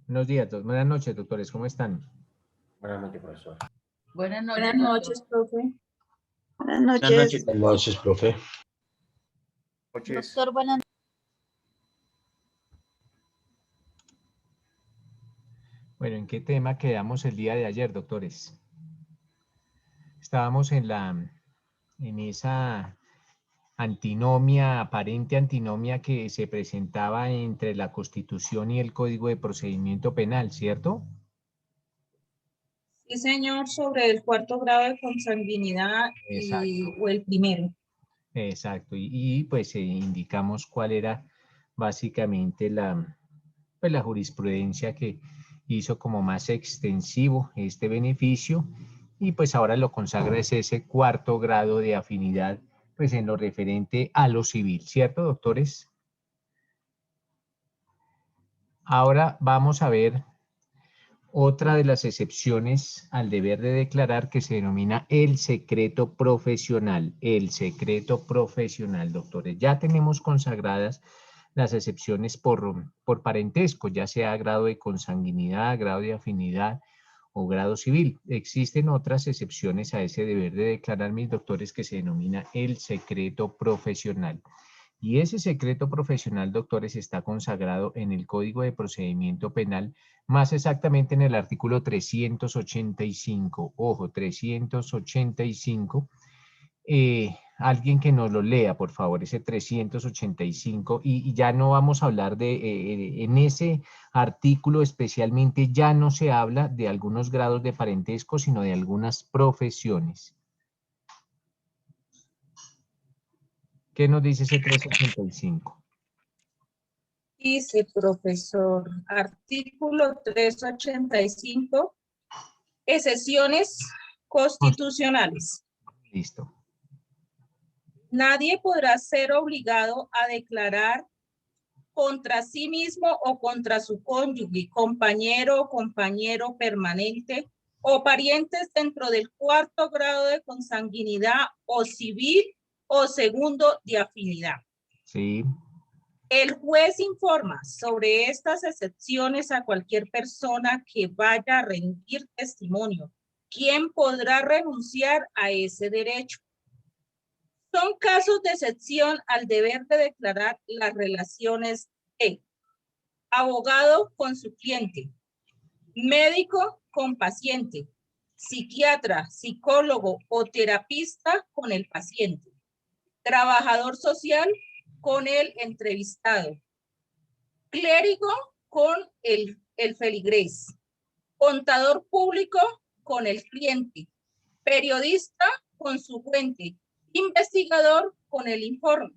Buenos días, buenas noches, doctores, ¿cómo están? Buenas noches, profesor. Buenas Buenas noches, noches, profe. Buenas noches. Buenas noches, profe. Doctor, buenas Bueno, ¿en qué tema quedamos el día de ayer, doctores? Estábamos en esa antinomia, aparente antinomia que se presentaba entre la Constitución y el Código de Procedimiento Penal, ¿cierto? Sí, señor, sobre el 4º grado de consanguinidad o el primero. Exacto, y pues indicamos cuál era básicamente pues, la jurisprudencia que hizo como más extensivo este beneficio, y pues ahora lo consagra es ese 4º grado de afinidad, pues en lo referente a lo civil, ¿cierto, doctores? Ahora vamos a ver otra de las excepciones al deber de declarar que se denomina el secreto profesional. El secreto profesional, doctores. Ya tenemos consagradas las excepciones por parentesco, ya sea grado de consanguinidad, grado de afinidad o grado civil. Existen otras excepciones a ese deber de declarar, mis doctores, que se denomina el secreto profesional. Y ese secreto profesional, doctores, está consagrado en el Código de Procedimiento Penal, más exactamente en el artículo 385. Ojo, 385. Alguien que nos lo lea, por favor, ese 385. Y ya no vamos a hablar en ese artículo especialmente, ya no se habla de algunos grados de parentesco, sino de algunas profesiones. ¿Qué nos dice ese 385? Dice, profesor, artículo 385, excepciones constitucionales. Listo. Nadie podrá ser obligado a declarar contra sí mismo o contra su cónyuge, compañero o compañero permanente o parientes dentro del 4º grado de consanguinidad o civil o segundo de afinidad. Sí. El juez informa sobre estas excepciones a cualquier persona que vaya a rendir testimonio, quien podrá renunciar a ese derecho. Son casos de excepción al deber de declarar las relaciones de abogado con su cliente, médico con paciente, psiquiatra, psicólogo o terapista con el paciente, trabajador social con el entrevistado, clérigo con el feligrés, contador público con el cliente, periodista con su fuente, investigador con el informe.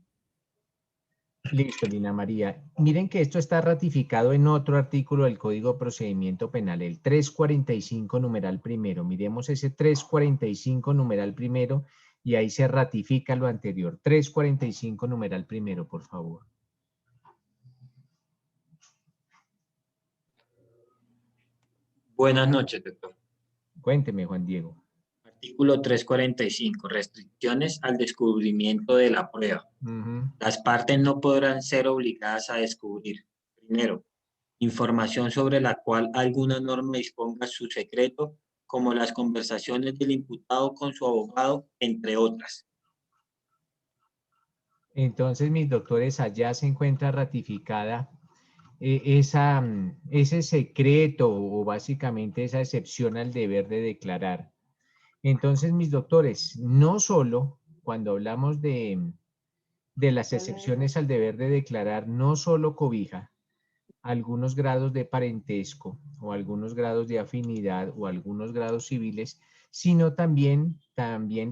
Listo, Lina María. Miren que esto está ratificado en otro artículo del Código de Procedimiento Penal, el 345 numeral primero. Miremos ese 345 numeral primero y ahí se ratifica lo anterior. 345 numeral primero, por favor. Buenas noches, doctor. Cuénteme, Juan Diego. Artículo 345. Restricciones al descubrimiento de la prueba. Las partes no podrán ser obligadas a descubrir. Primero, información sobre la cual alguna norma disponga su secreto, como las conversaciones del imputado con su abogado, entre otras. Entonces, mis doctores, allá se encuentra ratificada ese secreto o básicamente esa excepción al deber de declarar. Entonces, mis doctores, no solo cuando hablamos de las excepciones al deber de declarar, no solo cobija algunos grados de parentesco o algunos grados de afinidad o algunos grados civiles, sino también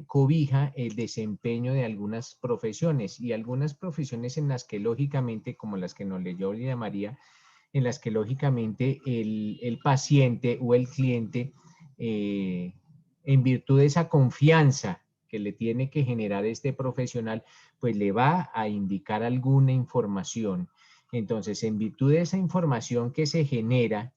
cobija el desempeño de algunas profesiones y algunas profesiones en las que lógicamente, como las que nos leyó Lina María, en las que lógicamente el paciente o el cliente, en virtud de esa confianza que le tiene que generar este profesional, pues le va a indicar alguna información. Entonces, en virtud de esa información que se genera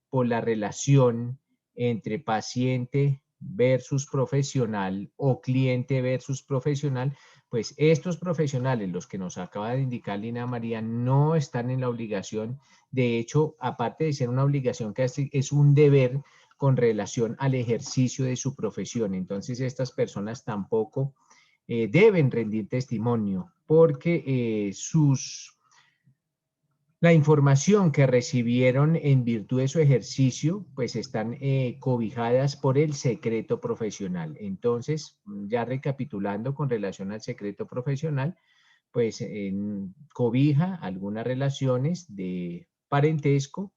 por la relación entre paciente versus profesional o cliente versus profesional, pues estos profesionales, los que nos acaba de indicar Lina María, no están en la obligación. De hecho, aparte de ser una obligación, que es un deber con relación al ejercicio de su profesión. Entonces, estas personas tampoco deben rendir testimonio porque la información que recibieron en virtud de su ejercicio, pues están cobijadas por el secreto profesional. Entonces, ya recapitulando con relación al secreto profesional, pues cobija algunas relaciones de parentesco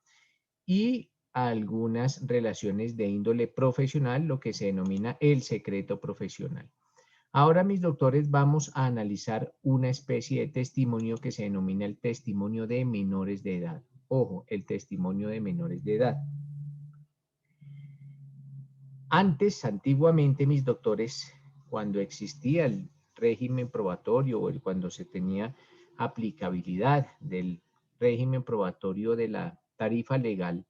y algunas relaciones de índole profesional, lo que se denomina el secreto profesional. Ahora, mis doctores, vamos a analizar una especie de testimonio que se denomina el testimonio de menores de edad. Ojo, el testimonio de menores de edad. Antes, antiguamente, mis doctores, cuando existía el régimen probatorio o cuando se tenía aplicabilidad del régimen probatorio de la tarifa legal,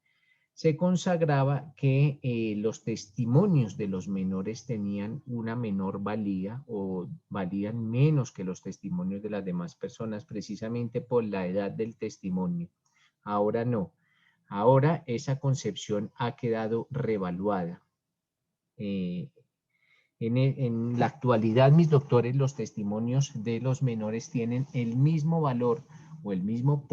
se consagraba que los testimonios de los menores tenían una menor valía o valían menos que los testimonios de las demás personas, precisamente por la edad del testimonio. Ahora no. Ahora esa concepción ha quedado revaluada. En la actualidad, mis doctores, los testimonios de los menores tienen el mismo valor o el mismo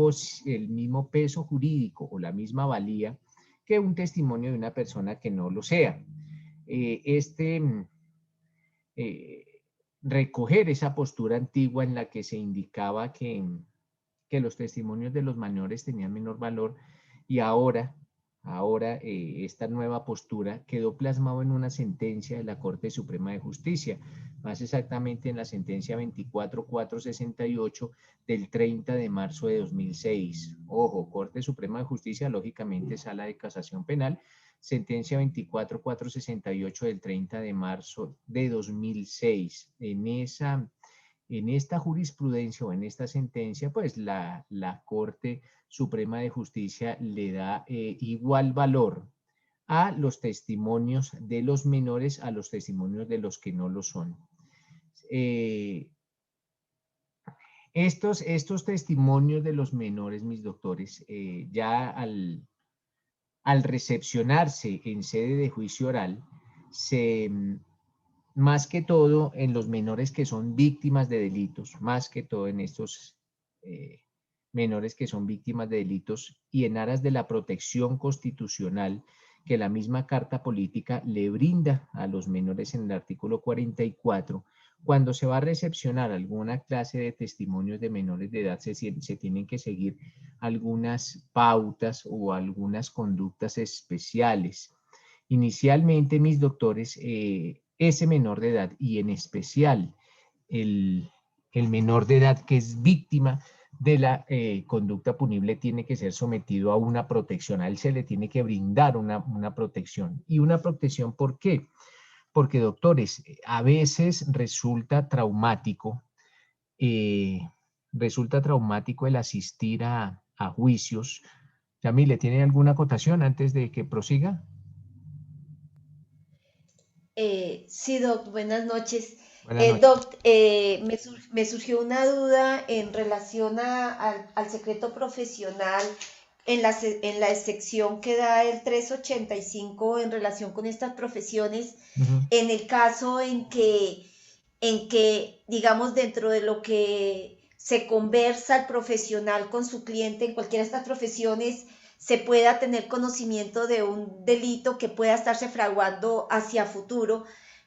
peso jurídico o la misma valía que un testimonio de una persona que no lo sea. Recoger esa postura antigua en la que se indicaba que los testimonios de los menores tenían menor valor y ahora esta nueva postura quedó plasmado en una sentencia de la Corte Suprema de Justicia, más exactamente en la sentencia 24468 del 30 de marzo de 2006. Ojo, Corte Suprema de Justicia, lógicamente Sala de Casación Penal, sentencia 24468 del 30 de marzo de 2006. En esta jurisprudencia o en esta sentencia, pues la Corte Suprema de Justicia le da igual valor a los testimonios de los menores a los testimonios de los que no lo son. Estos testimonios de los menores, mis doctores, ya al recepcionarse en sede de juicio oral, más que todo en los menores que son víctimas de delitos, más que todo en estos menores que son víctimas de delitos y en aras de la protección constitucional que la misma Carta Política le brinda a los menores en el artículo 44, cuando se va a recepcionar alguna clase de testimonios de menores de edad, se tienen que seguir algunas pautas o algunas conductas especiales. Inicialmente, mis doctores, ese menor de edad y en especial el menor de edad que es víctima de la conducta punible tiene que ser sometido a una protección. A él se le tiene que brindar una protección. ¿Y una protección por qué? Porque, doctores, a veces resulta traumático el asistir a juicios. Yamile, ¿tiene alguna acotación antes de que prosiga? Sí, Doc, buenas noches. Buenas noches. Doc, me surgió una duda en relación al secreto profesional en la sección que da el 385 en relación con estas profesiones, en el caso en que, digamos, dentro de lo que se conversa el profesional con su cliente en cualquiera de estas profesiones, se pueda tener conocimiento de un delito que pueda estarse fraguando hacia futuro.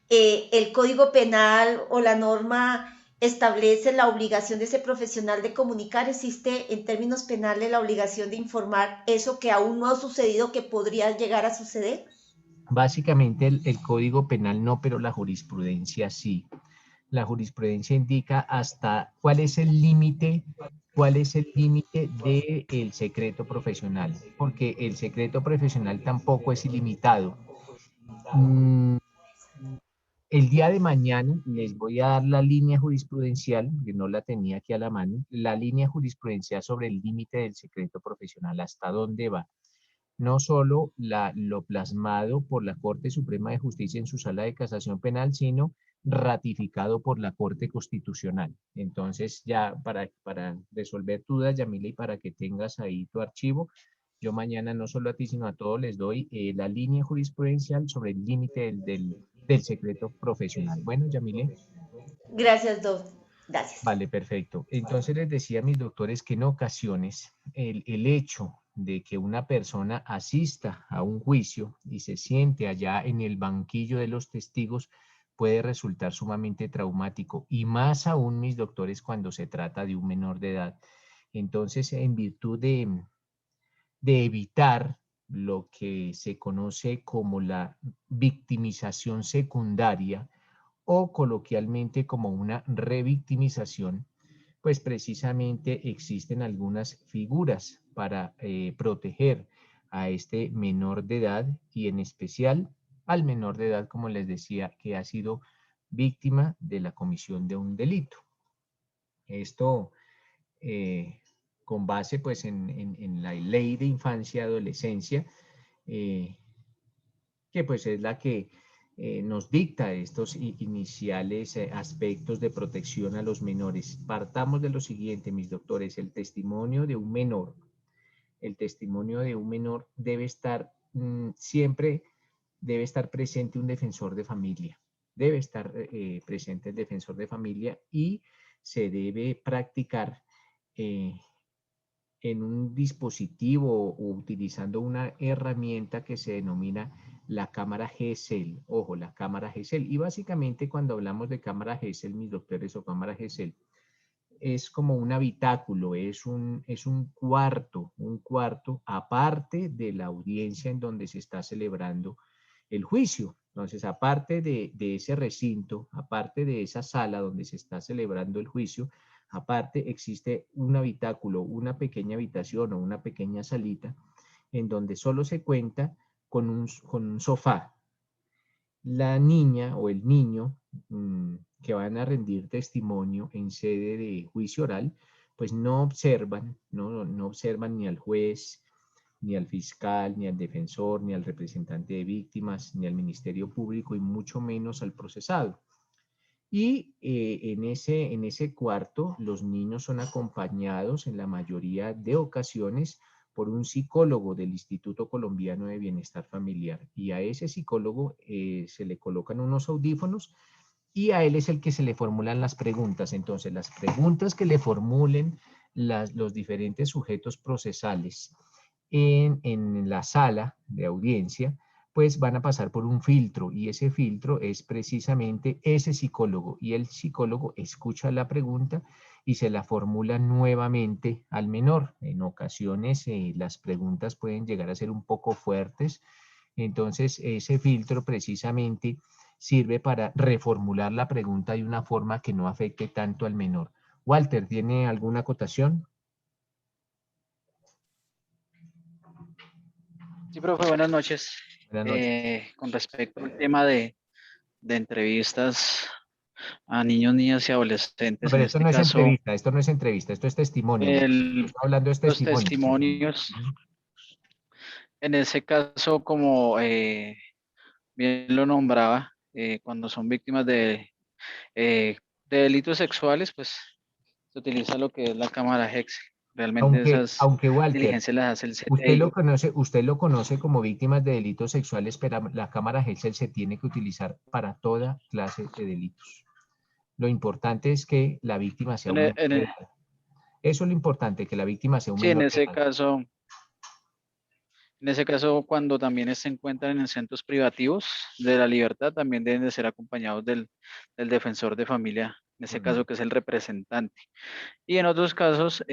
El Código Penal o la norma establece la obligación de ese profesional de comunicar. ¿Existe en términos penales la obligación de informar eso que aún no ha sucedido, que podría llegar a suceder? Básicamente el Código Penal no, pero la jurisprudencia sí. La jurisprudencia indica hasta cuál es el límite del secreto profesional, porque el secreto profesional tampoco es ilimitado. El día de mañana les voy a dar la línea jurisprudencial, que no la tenía aquí a la mano, la línea jurisprudencial sobre el límite del secreto profesional, hasta dónde va. No solo lo plasmado por la Corte Suprema de Justicia en su Sala de Casación Penal, sino ratificado por la Corte Constitucional. Entonces, ya para resolver tu duda, Yamile, y para que tengas ahí tu archivo, yo mañana no solo a ti, sino a todos les doy la línea jurisprudencial sobre el límite del secreto profesional. Bueno, Yamile. Gracias, doctor. Gracias. Vale, perfecto. Entonces les decía a mis doctores que en ocasiones el hecho de que una persona asista a un juicio y se siente allá en el banquillo de los testigos puede resultar sumamente traumático, y más aún, mis doctores, cuando se trata de un menor de edad. Entonces, en virtud de evitar lo que se conoce como la victimización secundaria, o coloquialmente como una revictimización, pues precisamente existen algunas figuras para proteger a este menor de edad, y en especial al menor de edad, como les decía, que ha sido víctima de la comisión de un delito. Esto con base pues en la Ley de Infancia y Adolescencia, que pues es la que nos dicta estos iniciales aspectos de protección a los menores. Partamos de lo siguiente, mis doctores: el testimonio de un menor. El testimonio de un menor debe estar siempre, debe estar presente un defensor de familia. Debe estar presente el defensor de familia, y se debe practicar en un dispositivo o utilizando una herramienta que se denomina la cámara Gesell. Ojo, la cámara Gesell. Y básicamente, cuando hablamos de cámara Gesell, mis doctores, o cámara Gesell, es como un habitáculo, es un cuarto aparte de la audiencia en donde se está celebrando el juicio. Entonces, aparte de ese recinto, aparte de esa sala donde se está celebrando el juicio, aparte existe un habitáculo, una pequeña habitación o una pequeña salita en donde solo se cuenta con un sofá. La niña o el niño que van a rendir testimonio en sede de juicio oral, pues no observan ni al juez, ni al fiscal, ni al defensor, ni al representante de víctimas, ni al Ministerio Público, y mucho menos al procesado. Y en ese cuarto los niños son acompañados en la mayoría de ocasiones por un psicólogo del Instituto Colombiano de Bienestar Familiar, y a ese psicólogo se le colocan unos audífonos, y a él es el que se le formulan las preguntas. Entonces, las preguntas que le formulen los diferentes sujetos procesales en la sala de audiencia, pues van a pasar por un filtro, y ese filtro es precisamente ese psicólogo, y el psicólogo escucha la pregunta y se la formula nuevamente al menor. En ocasiones las preguntas pueden llegar a ser un poco fuertes, entonces ese filtro precisamente sirve para reformular la pregunta de una forma que no afecte tanto al menor. Walter, ¿tiene alguna acotación? Sí, profe, buenas noches. Buenas noches. Con respecto al tema de entrevistas a niños, niñas y adolescentes, No, pero en esto este no es caso, entrevista, esto es testimonio. Estoy hablando de los testimonio. testimonios, en ese caso, como bien lo nombraba, cuando son víctimas de delitos sexuales, pues se utiliza lo que es la cámara Hexel. Realmente esas Aunque Walter, diligencias las hace el CTI. usted lo conoce como víctimas de delitos sexuales, pero la cámara Gesell se tiene que utilizar para toda clase de delitos. Lo importante es que la víctima sea un menor de edad. Eso es lo importante, que la víctima sea un Sí, menor de edad. en ese caso, cuando también se encuentran en centros privativos de la libertad, también deben de ser acompañados del defensor de familia, en ese caso que es el representante. Y en otros casos,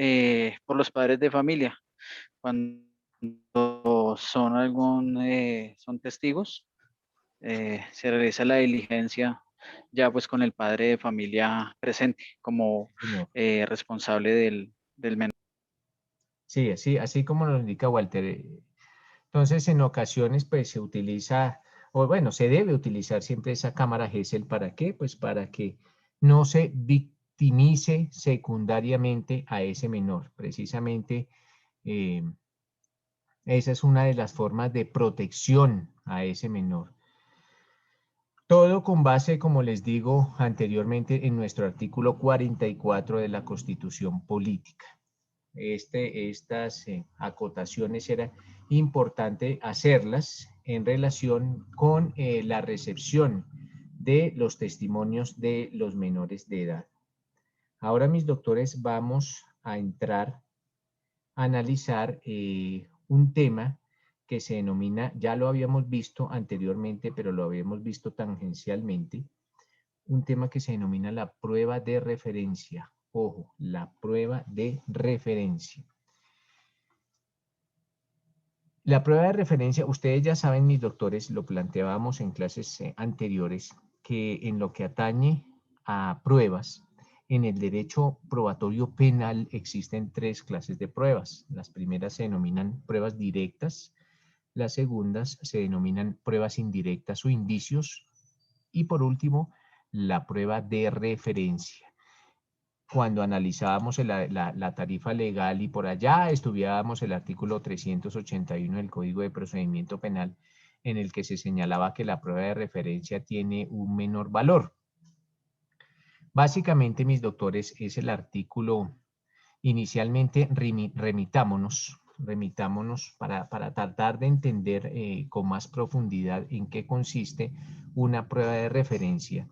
por los padres de familia, cuando son testigos, se realiza la diligencia ya pues con el padre de familia presente como Señor. responsable del menor. Sí, así como lo indica Walter. Entonces, en ocasiones, pues se utiliza, o bueno, se debe utilizar siempre esa cámara Gesell. ¿Para qué? Pues para que no se victimice secundariamente a ese menor. Precisamente, esa es una de las formas de protección a ese menor. Todo con base, como les digo anteriormente, en nuestro artículo 44 de la Constitución Política. Estas acotaciones era importante hacerlas en relación con la recepción de los testimonios de los menores de edad. Ahora, mis doctores, vamos a entrar a analizar un tema que se denomina, ya lo habíamos visto anteriormente, pero lo habíamos visto tangencialmente, un tema que se denomina la prueba de referencia. Ojo, la prueba de referencia. La prueba de referencia, ustedes ya saben, mis doctores, lo planteábamos en clases anteriores, que en lo que atañe a pruebas, en el derecho probatorio penal existen 3 clases de pruebas. Las primeras se denominan pruebas directas, las segundas se denominan pruebas indirectas o indicios, y por último, la prueba de referencia. Cuando analizábamos la tarifa legal y por allá estudiábamos el artículo 381 del Código de Procedimiento Penal, en el que se señalaba que la prueba de referencia tiene un menor valor. Básicamente, mis doctores, es el artículo, inicialmente remitámonos para tratar de entender con más profundidad en qué consiste una prueba de referencia.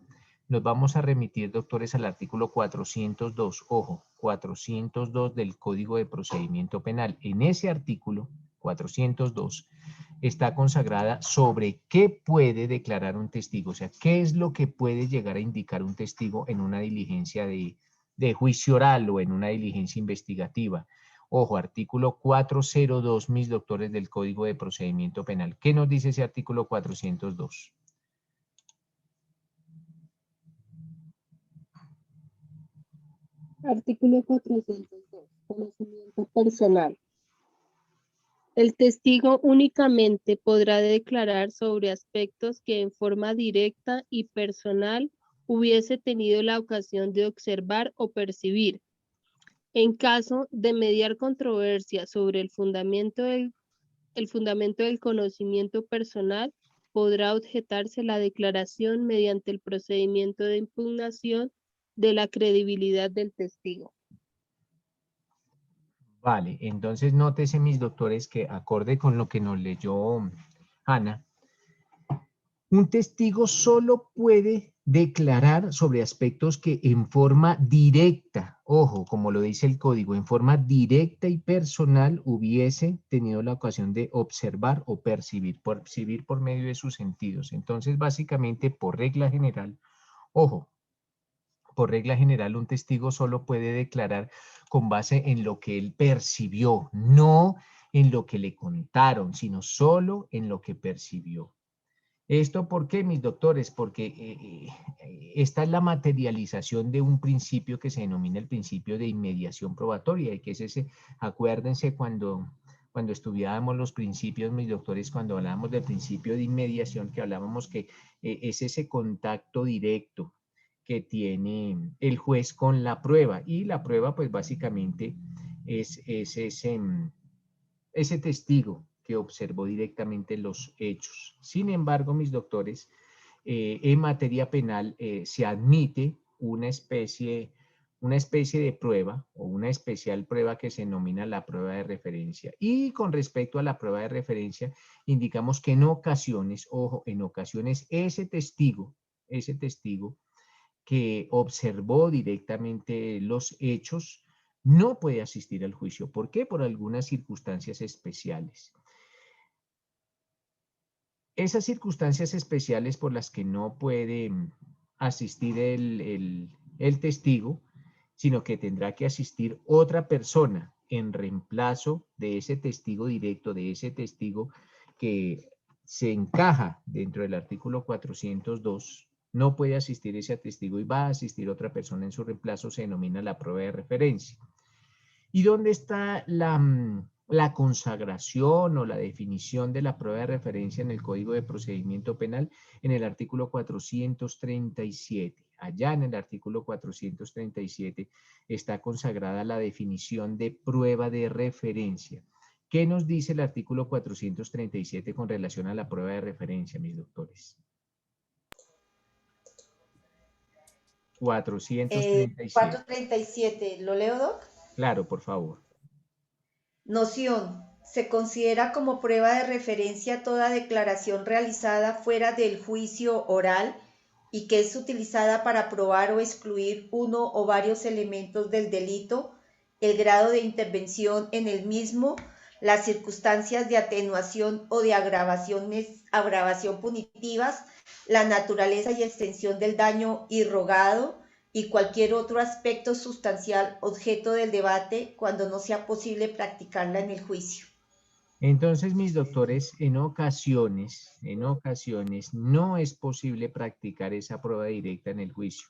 Nos vamos a remitir, doctores, al artículo 402, ojo, 402 del Código de Procedimiento Penal. En ese artículo 402 está consagrada sobre qué puede declarar un testigo, o sea, qué es lo que puede llegar a indicar un testigo en una diligencia de juicio oral o en una diligencia investigativa. Ojo, artículo 402, mis doctores, del Código de Procedimiento Penal. ¿Qué nos dice ese artículo 402? Artículo 402. Conocimiento personal. El testigo únicamente podrá declarar sobre aspectos que en forma directa y personal hubiese tenido la ocasión de observar o percibir. En caso de mediar controversia sobre el fundamento del conocimiento personal, podrá objetarse la declaración mediante el procedimiento de impugnación de la credibilidad del testigo. Vale, entonces nótese, mis doctores, que acorde con lo que nos leyó Ana, un testigo solo puede declarar sobre aspectos que en forma directa, ojo, como lo dice el código, en forma directa y personal hubiese tenido la ocasión de observar o percibir por medio de sus sentidos. Entonces, básicamente, por regla general, ojo, por regla general, un testigo solo puede declarar con base en lo que él percibió, no en lo que le contaron, sino solo en lo que percibió. ¿Esto por qué, mis doctores? Porque esta es la materialización de un principio que se denomina el principio de inmediación probatoria, y que es ese, acuérdense cuando estudiábamos los principios, mis doctores, cuando hablábamos del principio de inmediación, que hablábamos que es ese contacto directo que tiene el juez con la prueba, y la prueba pues básicamente es ese testigo que observó directamente los hechos. Sin embargo, mis doctores, en materia penal se admite una especie de prueba o una especial prueba que se denomina la prueba de referencia. Y con respecto a la prueba de referencia, indicamos que en ocasiones, ojo, en ocasiones ese testigo que observó directamente los hechos no puede asistir al juicio. ¿Por qué? Por algunas circunstancias especiales. Esas circunstancias especiales por las que no puede asistir el testigo, sino que tendrá que asistir otra persona en reemplazo de ese testigo directo, de ese testigo que se encaja dentro del artículo 402, no puede asistir ese testigo y va a asistir otra persona en su reemplazo, se denomina la prueba de referencia. ¿Y dónde está la consagración o la definición de la prueba de referencia en el Código de Procedimiento Penal? En el artículo 437. Allá en el artículo 437 está consagrada la definición de prueba de referencia. ¿Qué nos dice el artículo 437 con relación a la prueba de referencia, mis doctores? 437. 437, ¿lo leo, Doc? Claro, por favor. Noción. Se considera como prueba de referencia toda declaración realizada fuera del juicio oral y que es utilizada para probar o excluir uno o varios elementos del delito, el grado de intervención en el mismo, las circunstancias de atenuación o de agravación punitivas, la naturaleza y extensión del daño irrogado y cualquier otro aspecto sustancial objeto del debate cuando no sea posible practicarla en el juicio. Entonces, mis doctores, en ocasiones no es posible practicar esa prueba directa en el juicio.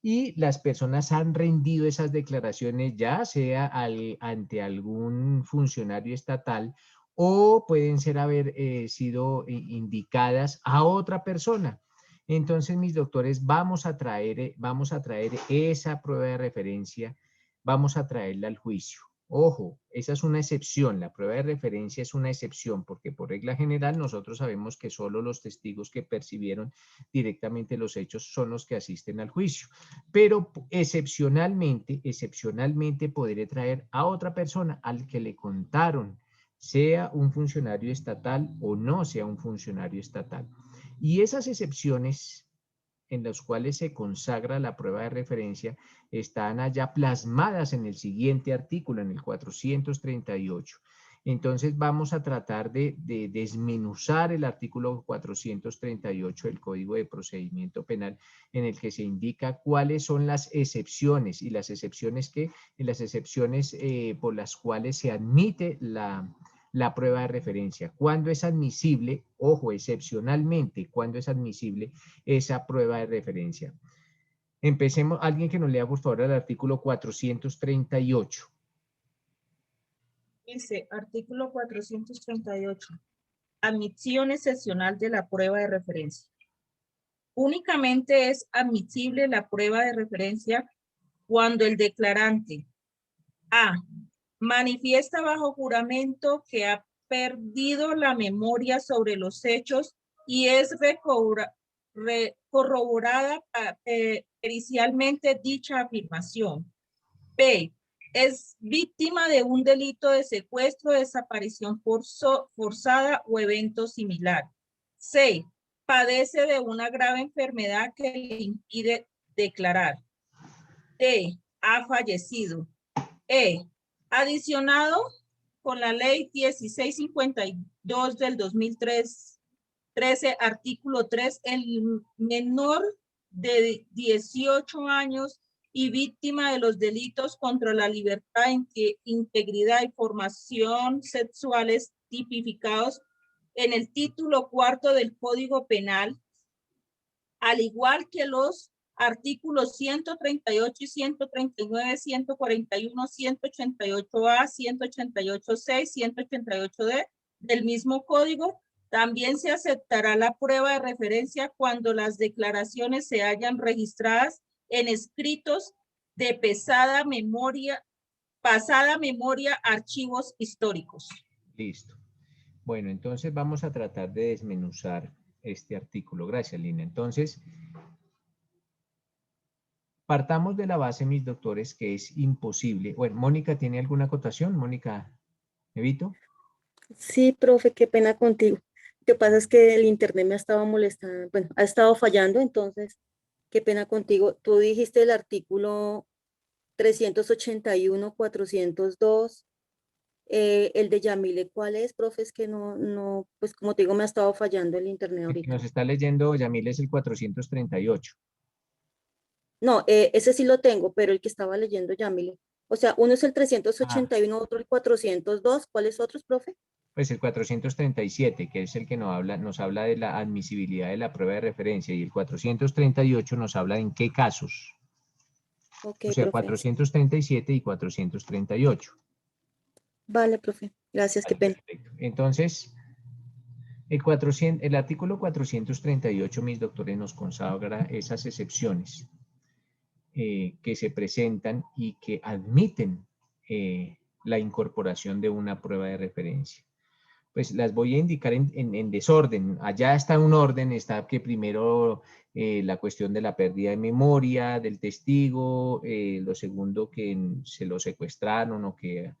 Y las personas han rendido esas declaraciones ya sea ante algún funcionario estatal o pueden ser haber sido indicadas a otra persona. Entonces, mis doctores, vamos a traer esa prueba de referencia, vamos a traerla al juicio. Ojo, esa es una excepción, la prueba de referencia es una excepción, porque por regla general nosotros sabemos que solo los testigos que percibieron directamente los hechos son los que asisten al juicio. Pero excepcionalmente podré traer a otra persona al que le contaron, sea un funcionario estatal o no sea un funcionario estatal. Y esas excepciones en las cuales se consagra la prueba de referencia están allá plasmadas en el siguiente artículo, en el 438. Entonces vamos a tratar de desmenuzar el artículo 438 del Código de Procedimiento Penal, en el que se indica cuáles son las excepciones y las excepciones por las cuales se admite la prueba de referencia. ¿Cuándo es admisible? Ojo, excepcionalmente, ¿cuándo es admisible esa prueba de referencia? Empecemos, alguien que nos lea por favor el artículo 438. Dice, artículo 438. Admisión excepcional de la prueba de referencia. Únicamente es admisible la prueba de referencia cuando el declarante A. Manifiesta bajo juramento que ha perdido la memoria sobre los hechos y es corroborada pericialmente dicha afirmación. B. Es víctima de un delito de secuestro, desaparición forzada o evento similar. C. Padece de una grave enfermedad que le impide declarar. D. Ha fallecido. E. Adicionado con la ley 1652 del 2013, artículo 3, el menor de 18 años y víctima de los delitos contra la libertad, integridad y formación sexuales tipificados en el título 4 del Código Penal, al igual que los artículos 138 y 139, 141, 188A, 188C, 188D del mismo código. También se aceptará la prueba de referencia cuando las declaraciones se hayan registradas en escritos de pasada memoria, archivos históricos. Listo. Bueno, entonces vamos a tratar de desmenuzar este artículo. Gracias, Lina. Entonces, partamos de la base, mis doctores, que es imposible. Bueno, Mónica, ¿tiene alguna acotación? Mónica, ¿Evito? Sí, profe, qué pena contigo. Lo que pasa es que el internet me ha estado molestando, bueno, ha estado fallando, entonces, qué pena contigo. Tú dijiste el artículo 381, 402, el de Yamile, ¿cuál es, profe? Es que no, pues como te digo, me ha estado fallando el internet El que ahorita. nos está leyendo Yamil es el 438. No, ese sí lo tengo, pero el que estaba leyendo Yamile. O sea, uno es el 381, otro el 402. ¿Cuáles otros, profe? Pues el 437, que es el que nos habla de la admisibilidad de la prueba de referencia, y el 438 nos habla de en qué casos. Ok, O sea, profe. 437 y 438. Vale, profe. Gracias, qué pena. Perfecto. Entonces, el artículo 438, mis doctores, nos consagra esas excepciones que se presentan y que admiten la incorporación de una prueba de referencia. pues las voy a indicar en desorden. Allá está un orden, está que primero la cuestión de la pérdida de memoria del testigo, lo segundo que se lo secuestraron o que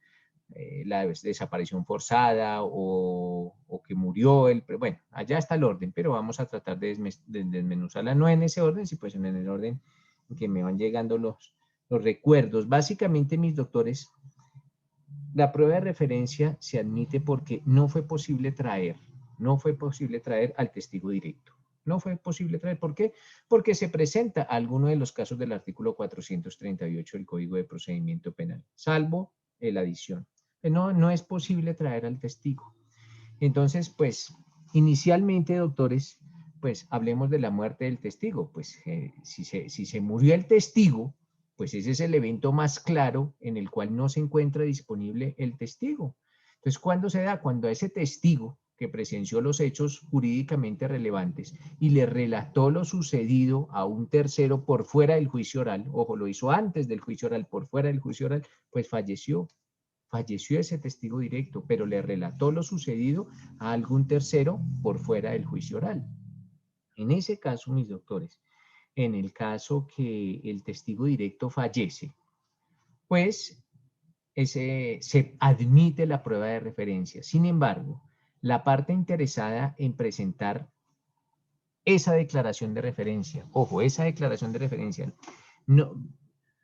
la desaparición forzada o que murió, pero bueno, allá está el orden, pero vamos a tratar de desmenuzarla, no en ese orden, sino pues en el orden en que me van llegando los recuerdos. Básicamente, mis doctores, la prueba de referencia se admite porque no fue posible traer al testigo directo. No fue posible traer, ¿por qué? Porque se presenta alguno de los casos del artículo 438 del Código de Procedimiento Penal, salvo la adición. No es posible traer al testigo. Entonces, pues, inicialmente, doctores, pues, hablemos de la muerte del testigo. Pues, si se murió el testigo, pues ese es el evento más claro en el cual no se encuentra disponible el testigo. Entonces, ¿cuándo se da? Cuando a ese testigo que presenció los hechos jurídicamente relevantes y le relató lo sucedido a un tercero por fuera del juicio oral, ojo, lo hizo antes del juicio oral, por fuera del juicio oral, pues falleció ese testigo directo, pero le relató lo sucedido a algún tercero por fuera del juicio oral. En ese caso, mis doctores, en el caso que el testigo directo fallece, pues se admite la prueba de referencia. Sin embargo, la parte interesada en presentar esa declaración de referencia, ojo, esa declaración de referencia, no,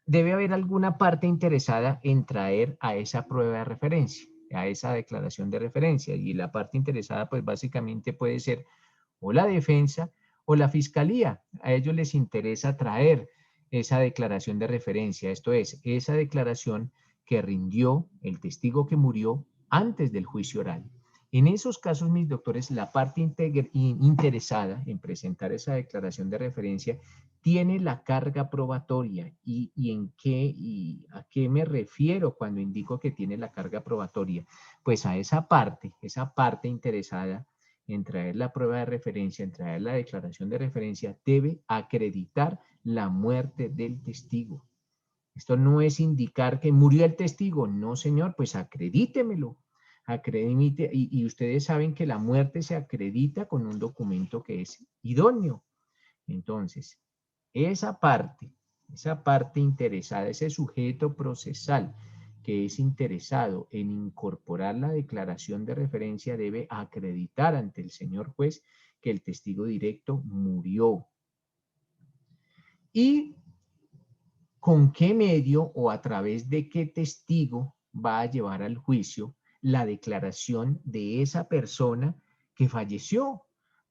debe haber alguna parte interesada en traer a esa prueba de referencia, a esa declaración de referencia, y la parte interesada pues básicamente puede ser o la defensa o la fiscalía. A ellos les interesa traer esa declaración de referencia, esto es, esa declaración que rindió el testigo que murió antes del juicio oral. En esos casos, mis doctores, la parte interesada en presentar esa declaración de referencia tiene la carga probatoria. ¿Y a qué me refiero cuando indico que tiene la carga probatoria? Pues a esa parte interesada en traer la prueba de referencia, en traer la declaración de referencia, debe acreditar la muerte del testigo. Esto no es indicar que murió el testigo, no señor, pues acredítemelo. Acredite, y ustedes saben que la muerte se acredita con un documento que es idóneo. Entonces, esa parte interesada, ese sujeto procesal que es interesado en incorporar la declaración de referencia debe acreditar ante el señor juez que el testigo directo murió. ¿Y con qué medio o a través de qué testigo va a llevar al juicio la declaración de esa persona que falleció?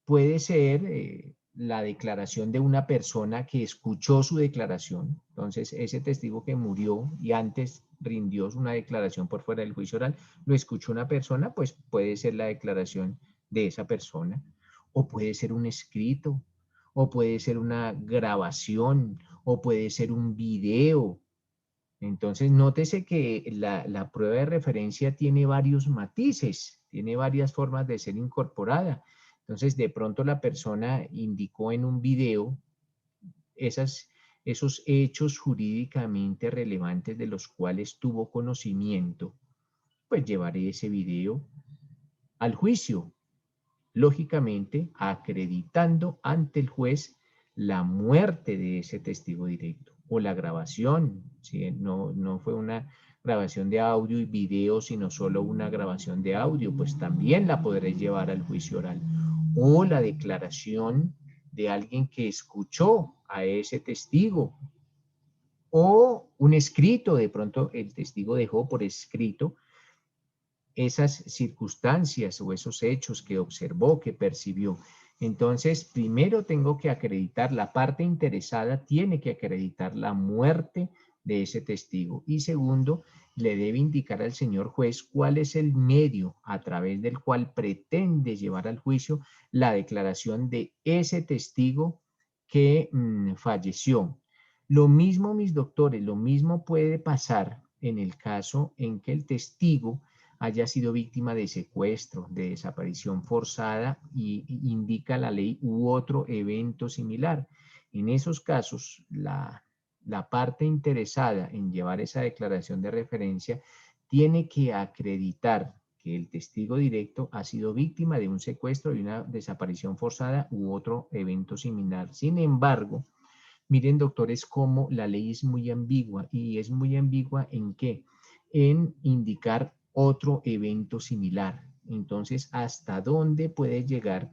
Puede ser la declaración de una persona que escuchó su declaración. Entonces, ese testigo que murió y antes rindió una declaración por fuera del juicio oral, lo escuchó una persona, pues puede ser la declaración de esa persona. O puede ser un escrito, o puede ser una grabación, o puede ser un video. Entonces, nótese que la prueba de referencia tiene varios matices, tiene varias formas de ser incorporada. Entonces, de pronto la persona indicó en un video esos hechos jurídicamente relevantes de los cuales tuvo conocimiento. Pues llevaré ese video al juicio, lógicamente acreditando ante el juez la muerte de ese testigo directo o la grabación, ¿sí? No fue una grabación de audio y video, sino solo una grabación de audio, pues también la podré llevar al juicio oral. O la declaración de alguien que escuchó a ese testigo. O un escrito, de pronto el testigo dejó por escrito esas circunstancias o esos hechos que observó, que percibió. Entonces, primero tengo que acreditar, la parte interesada tiene que acreditar la muerte de ese testigo. Y segundo, le debe indicar al señor juez cuál es el medio a través del cual pretende llevar al juicio la declaración de ese testigo que falleció. Lo mismo, mis doctores, lo mismo puede pasar en el caso en que el testigo haya sido víctima de secuestro, de desaparición forzada y indica la ley u otro evento similar. En esos casos, la parte interesada en llevar esa declaración de referencia tiene que acreditar que el testigo directo ha sido víctima de un secuestro, de una desaparición forzada u otro evento similar. Sin embargo, miren, doctores, cómo la ley es muy ambigua, y es muy ambigua ¿en qué? En indicar otro evento similar. Entonces, ¿hasta dónde puede llegar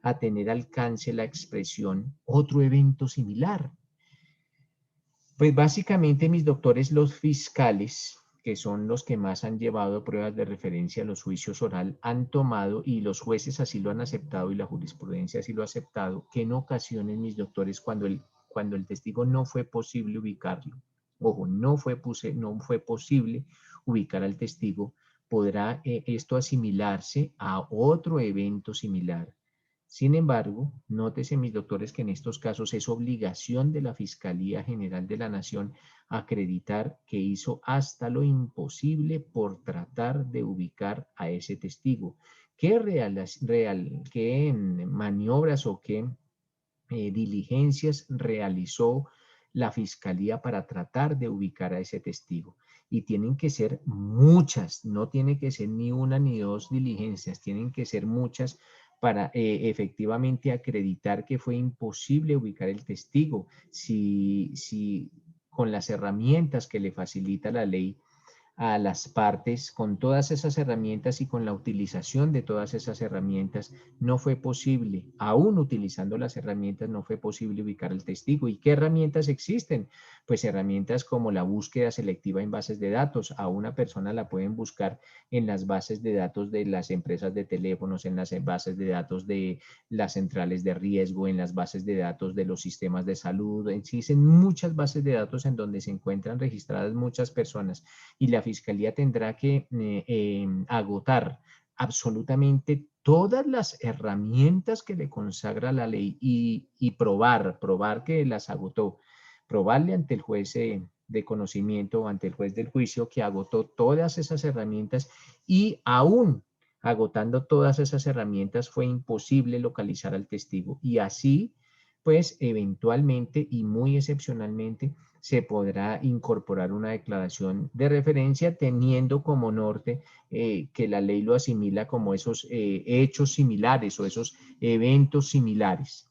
a tener alcance la expresión otro evento similar? Pues básicamente, mis doctores, los fiscales, que son los que más han llevado pruebas de referencia a los juicios oral, han tomado, y los jueces así lo han aceptado y la jurisprudencia así lo ha aceptado, que en ocasiones, mis doctores, cuando el testigo no fue posible ubicarlo, ojo, no fue posible ubicar al testigo, podrá esto asimilarse a otro evento similar. Sin embargo, nótese, mis doctores, que en estos casos es obligación de la Fiscalía General de la Nación acreditar que hizo hasta lo imposible por tratar de ubicar a ese testigo. ¿Qué maniobras o qué diligencias realizó la Fiscalía para tratar de ubicar a ese testigo? Y tienen que ser muchas, no tiene que ser ni una ni dos diligencias, tienen que ser muchas para efectivamente acreditar que fue imposible ubicar el testigo. Si con las herramientas que le facilita la ley a las partes, con todas esas herramientas y con la utilización de todas esas herramientas, no fue posible, aún utilizando las herramientas, no fue posible ubicar al testigo. ¿Y qué herramientas existen? Pues herramientas como la búsqueda selectiva en bases de datos. A una persona la pueden buscar en las bases de datos de las empresas de teléfonos, en las bases de datos de las centrales de riesgo, en las bases de datos de los sistemas de salud. Existen muchas bases de datos en donde se encuentran registradas muchas personas, y la Fiscalía tendrá que agotar absolutamente todas las herramientas que le consagra la ley y probar que las agotó, probarle ante el juez de conocimiento o ante el juez del juicio que agotó todas esas herramientas, y aún agotando todas esas herramientas fue imposible localizar al testigo, y así pues eventualmente y muy excepcionalmente se podrá incorporar una declaración de referencia teniendo como norte que la ley lo asimila como esos hechos similares o esos eventos similares.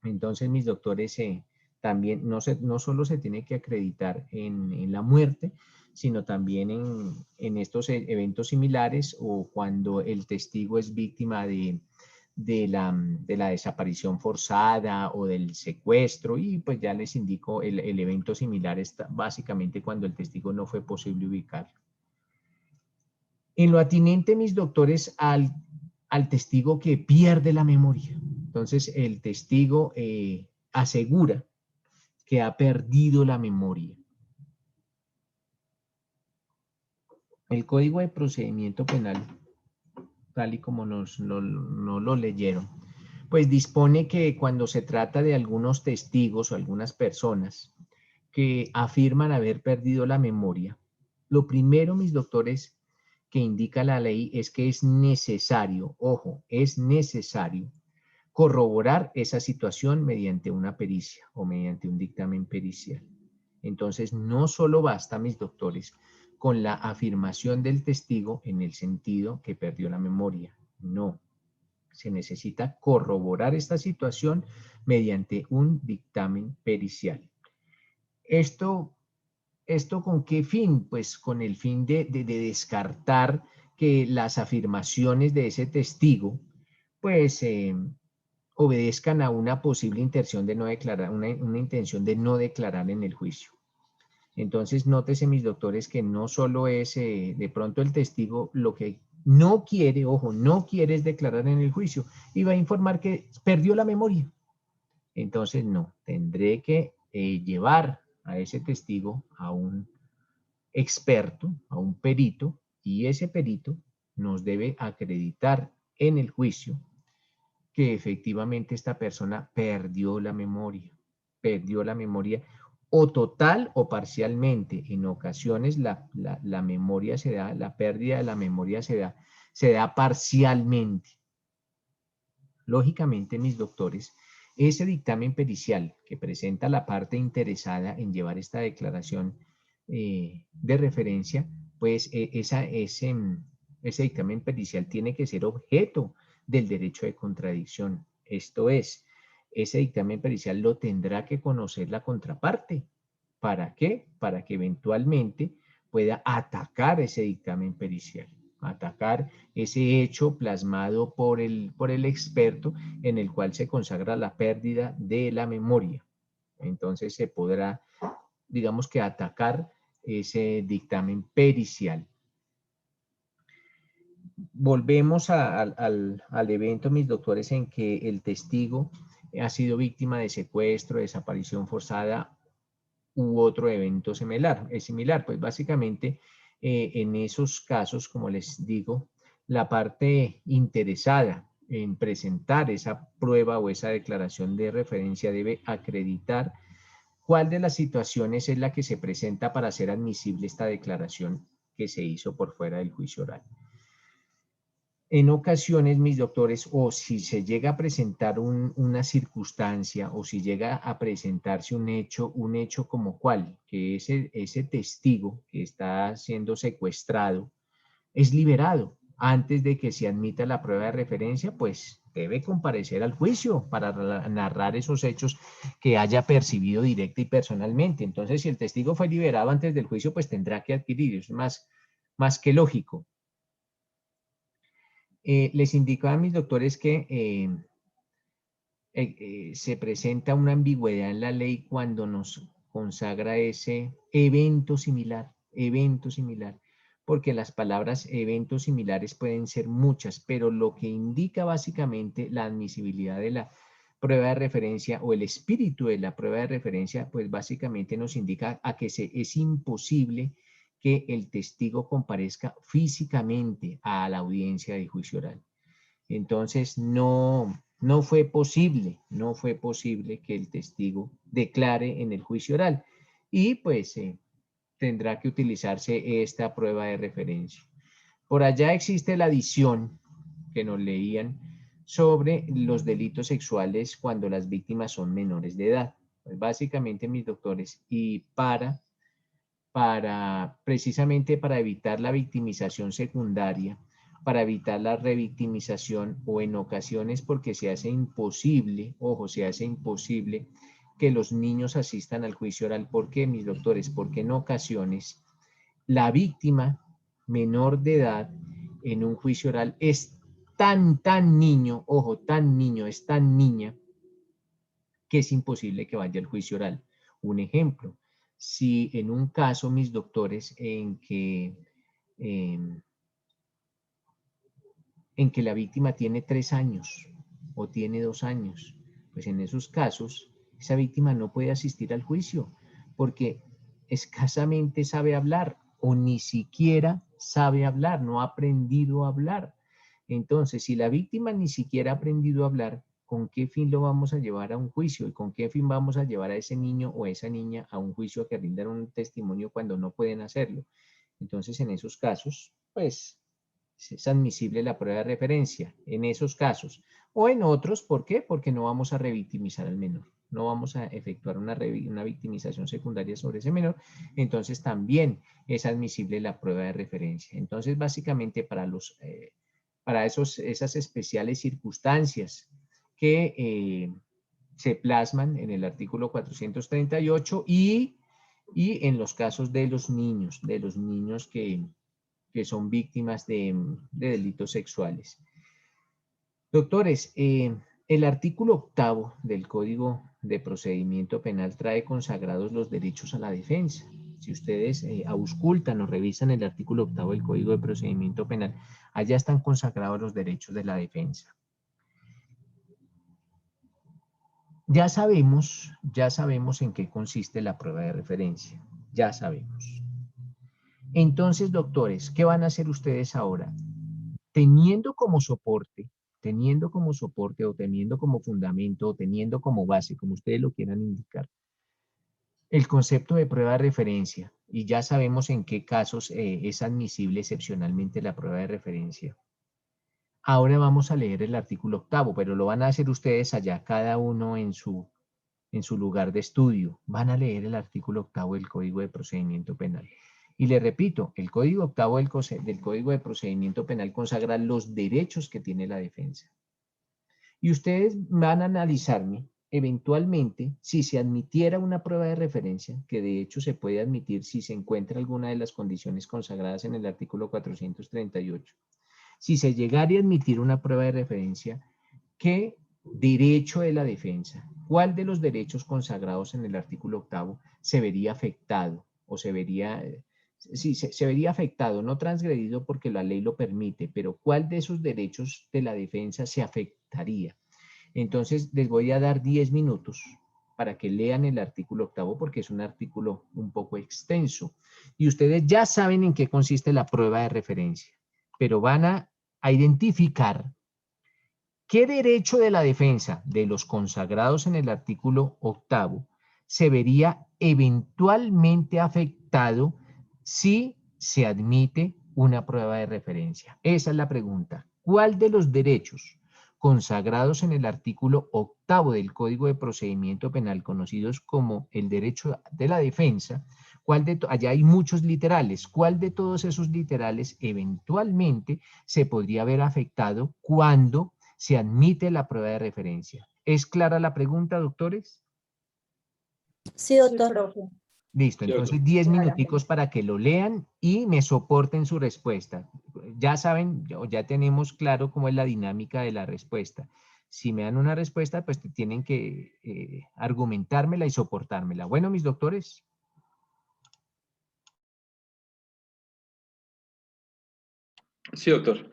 Entonces, mis doctores, también no solo se tiene que acreditar en la muerte, sino también en estos eventos similares, o cuando el testigo es víctima de la desaparición forzada o del secuestro, y pues ya les indico, el evento similar está básicamente cuando el testigo no fue posible ubicarlo. En lo atinente, mis doctores, al testigo que pierde la memoria. Entonces, el testigo asegura que ha perdido la memoria. El Código de Procedimiento Penal, tal y como no lo leyeron, pues dispone que cuando se trata de algunos testigos o algunas personas que afirman haber perdido la memoria, lo primero, mis doctores, que indica la ley es que es necesario, ojo, es necesario corroborar esa situación mediante una pericia o mediante un dictamen pericial. Entonces, no solo basta, mis doctores, con la afirmación del testigo en el sentido que perdió la memoria. No, se necesita corroborar esta situación mediante un dictamen pericial. ¿Esto con qué fin? Pues con el fin de descartar que las afirmaciones de ese testigo, pues, obedezcan a una posible intención de no declarar, una intención de no declarar en el juicio. Entonces, nótese, mis doctores, que no solo es de pronto el testigo lo que no quiere, ojo, no quiere es declarar en el juicio y va a informar que perdió la memoria. Entonces, no, tendré que llevar a ese testigo a un experto, a un perito, y ese perito nos debe acreditar en el juicio que efectivamente esta persona perdió la memoria o total o parcialmente. En ocasiones la memoria se da, la pérdida de la memoria se da parcialmente. Lógicamente, mis doctores, ese dictamen pericial que presenta la parte interesada en llevar esta declaración de referencia, pues Ese dictamen pericial tiene que ser objeto del derecho de contradicción. Esto es, ese dictamen pericial lo tendrá que conocer la contraparte. ¿Para qué? Para que eventualmente pueda atacar ese dictamen pericial, atacar ese hecho plasmado por el experto en el cual se consagra la pérdida de la memoria. Entonces se podrá, digamos que, atacar ese dictamen pericial. Volvemos al evento, mis doctores, en que el testigo ha sido víctima de secuestro, desaparición forzada u otro evento similar. Pues básicamente en esos casos, como les digo, la parte interesada en presentar esa prueba o esa declaración de referencia debe acreditar cuál de las situaciones es la que se presenta para hacer admisible esta declaración que se hizo por fuera del juicio oral. En ocasiones, mis doctores, o si se llega a presentar una circunstancia o si llega a presentarse un hecho como cual, que ese testigo que está siendo secuestrado es liberado antes de que se admita la prueba de referencia, pues debe comparecer al juicio para narrar esos hechos que haya percibido directa y personalmente. Entonces, si el testigo fue liberado antes del juicio, pues tendrá que adquirir, es más que lógico. Les indicaba a mis doctores que se presenta una ambigüedad en la ley cuando nos consagra ese evento similar, porque las palabras eventos similares pueden ser muchas, pero lo que indica básicamente la admisibilidad de la prueba de referencia o el espíritu de la prueba de referencia, pues básicamente nos indica a que es imposible que el testigo comparezca físicamente a la audiencia de juicio oral. Entonces, no fue posible que el testigo declare en el juicio oral y pues tendrá que utilizarse esta prueba de referencia. Por allá existe la adición que nos leían sobre los delitos sexuales cuando las víctimas son menores de edad. Pues básicamente, mis doctores, y precisamente para evitar la victimización secundaria, para evitar la revictimización o en ocasiones porque se hace imposible, ojo, se hace imposible que los niños asistan al juicio oral. ¿Por qué, mis doctores? Porque en ocasiones la víctima menor de edad en un juicio oral es tan niño, ojo, tan niño, es tan niña, que es imposible que vaya al juicio oral. Un ejemplo, si en un caso, mis doctores, en que la víctima tiene 3 años o tiene 2 años, pues en esos casos esa víctima no puede asistir al juicio porque escasamente sabe hablar o ni siquiera sabe hablar, no ha aprendido a hablar. Entonces, si la víctima ni siquiera ha aprendido a hablar, ¿con qué fin lo vamos a llevar a un juicio? ¿Y con qué fin vamos a llevar a ese niño o a esa niña a un juicio a que rindan un testimonio cuando no pueden hacerlo? Entonces, en esos casos, pues, es admisible la prueba de referencia, en esos casos. O en otros, ¿por qué? Porque no vamos a revictimizar al menor. No vamos a efectuar una victimización secundaria sobre ese menor. Entonces, también es admisible la prueba de referencia. Entonces, básicamente, para esas especiales circunstancias que se plasman en el artículo 438 y en los casos de los niños que son víctimas de delitos sexuales. Doctores, el artículo 8º del Código de Procedimiento Penal trae consagrados los derechos a la defensa. Si ustedes auscultan o revisan el artículo 8º del Código de Procedimiento Penal, allá están consagrados los derechos de la defensa. Ya sabemos en qué consiste la prueba de referencia. Ya sabemos. Entonces, doctores, ¿qué van a hacer ustedes ahora? Teniendo como soporte o teniendo como fundamento o teniendo como base, como ustedes lo quieran indicar, el concepto de prueba de referencia, y ya sabemos en qué casos es admisible excepcionalmente la prueba de referencia. Ahora vamos a leer el artículo 8º, pero lo van a hacer ustedes allá, cada uno en su lugar de estudio. Van a leer el artículo 8º del Código de Procedimiento Penal. Y le repito, el Código Octavo del Código de Procedimiento Penal consagra los derechos que tiene la defensa. Y ustedes van a analizarme eventualmente si se admitiera una prueba de referencia, que de hecho se puede admitir si se encuentra alguna de las condiciones consagradas en el artículo 438. Si se llegara a admitir una prueba de referencia, ¿qué derecho de la defensa, cuál de los derechos consagrados en el artículo octavo se vería afectado o se vería, sí, se vería afectado, no transgredido porque la ley lo permite, pero cuál de esos derechos de la defensa se afectaría? Entonces les voy a dar 10 minutos para que lean el artículo octavo porque es un artículo un poco extenso y ustedes ya saben en qué consiste la prueba de referencia, pero van a identificar qué derecho de la defensa de los consagrados en el artículo octavo se vería eventualmente afectado si se admite una prueba de referencia. Esa es la pregunta. ¿Cuál de los derechos consagrados en el artículo octavo del Código de Procedimiento Penal, conocidos como el derecho de la defensa, allá hay muchos literales, cuál de todos esos literales eventualmente se podría ver afectado cuando se admite la prueba de referencia? ¿Es clara la pregunta, doctores? Sí, doctor. profe. Listo, entonces 10 minuticos para que lo lean y me soporten su respuesta. Ya saben, ya tenemos claro cómo es la dinámica de la respuesta. Si me dan una respuesta, pues tienen que argumentármela y soportármela. Bueno, mis doctores. Sí, doctor.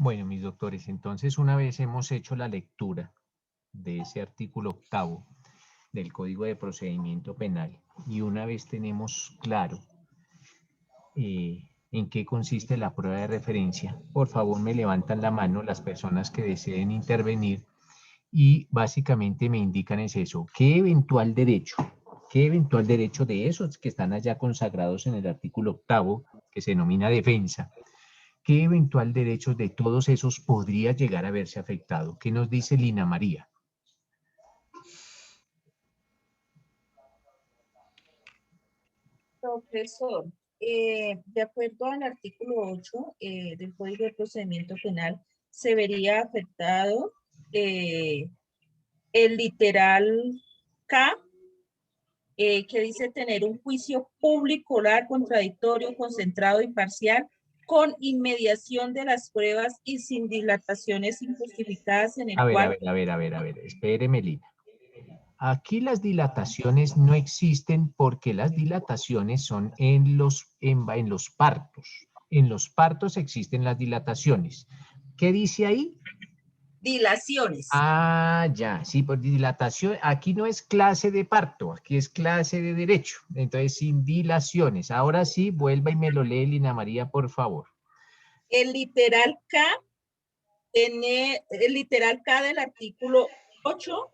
Bueno, mis doctores, entonces una vez hemos hecho la lectura de ese artículo 8º del Código de Procedimiento Penal y una vez tenemos claro en qué consiste la prueba de referencia, por favor me levantan la mano las personas que deseen intervenir y básicamente me indican es eso, qué eventual derecho de esos que están allá consagrados en el artículo 8º, que se denomina defensa, qué eventual derecho de todos esos podría llegar a verse afectado. ¿Qué nos dice Lina María? Profesor, de acuerdo al artículo 8 del Código de Procedimiento Penal, se vería afectado el literal K, que dice tener un juicio público, oral, contradictorio, concentrado, imparcial, con inmediación de las pruebas y sin dilataciones injustificadas en el cual... A ver, espéreme, Lina. Aquí las dilataciones no existen porque las dilataciones son en los partos. En los partos existen las dilataciones. ¿Qué dice ahí? Dilaciones. Ah, ya, sí, por dilatación. Aquí no es clase de parto, aquí es clase de derecho. Entonces, sin dilaciones. Ahora sí, vuelva y me lo lee, Lina María, por favor. El literal K del artículo 8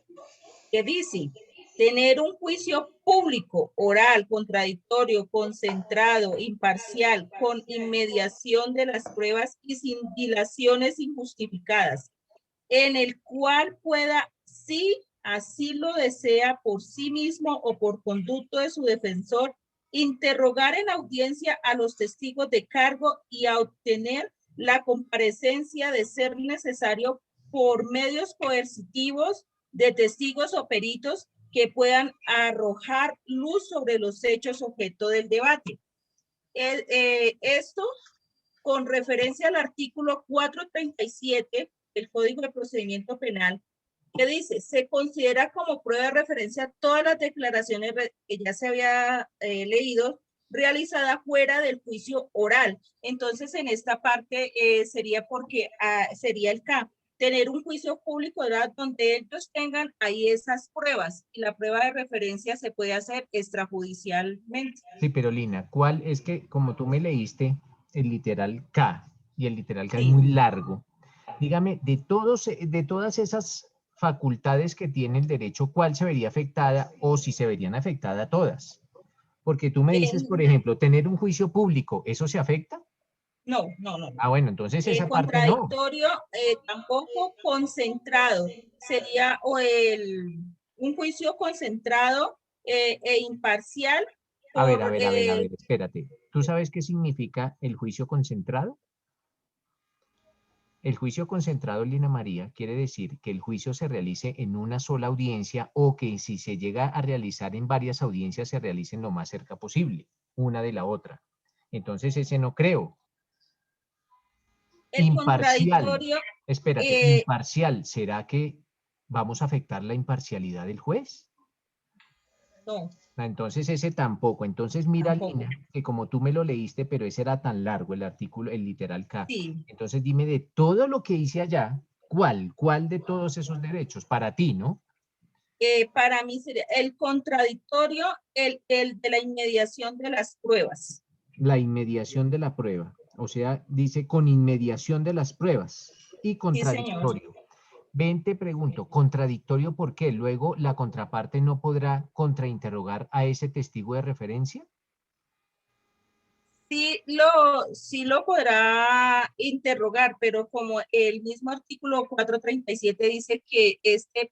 que dice tener un juicio público, oral, contradictorio, concentrado, imparcial, con inmediación de las pruebas y sin dilaciones injustificadas, en el cual pueda, si así lo desea por sí mismo o por conducto de su defensor, interrogar en audiencia a los testigos de cargo y a obtener la comparecencia de ser necesario por medios coercitivos de testigos o peritos que puedan arrojar luz sobre los hechos objeto del debate. Esto con referencia al artículo 437 del Código de Procedimiento Penal, que dice, se considera como prueba de referencia todas las declaraciones que ya se había leído realizada fuera del juicio oral. Entonces, en esta parte sería porque sería el K, tener un juicio público oral donde ellos tengan ahí esas pruebas y la prueba de referencia se puede hacer extrajudicialmente. Sí, pero Lina, ¿cuál es que, como tú me leíste, el literal K, y el literal K Sí. es muy largo? Dígame, de todas esas facultades que tiene el derecho, ¿cuál se vería afectada o si se verían afectadas todas? Porque tú me dices, por ejemplo, tener un juicio público, ¿eso se afecta? No. Ah, bueno, entonces esa parte no. Contradictorio, tampoco concentrado. Sería un juicio concentrado e imparcial. A ver, espérate. ¿Tú sabes qué significa el juicio concentrado? El juicio concentrado, Lina María, quiere decir que el juicio se realice en una sola audiencia o que si se llega a realizar en varias audiencias se realicen lo más cerca posible, una de la otra. Entonces ese no creo. El Imparcial. contradictorio. Espérate, imparcial. ¿Será que vamos a afectar la imparcialidad del juez? No. Entonces ese tampoco. Entonces mira, Tampoco. Lina, que como tú me lo leíste, pero ese era tan largo el artículo, el literal K. Sí. Entonces dime de todo lo que hice allá, ¿cuál de todos esos derechos? Para ti, ¿no? Para mí sería el contradictorio, el de la inmediación de las pruebas. La inmediación de la prueba. O sea, dice con inmediación de las pruebas y contradictorio. Sí, Ven, te pregunto, ¿contradictorio por qué? Luego la contraparte no podrá contrainterrogar a ese testigo de referencia. Sí lo podrá interrogar, pero como el mismo artículo 437 dice que este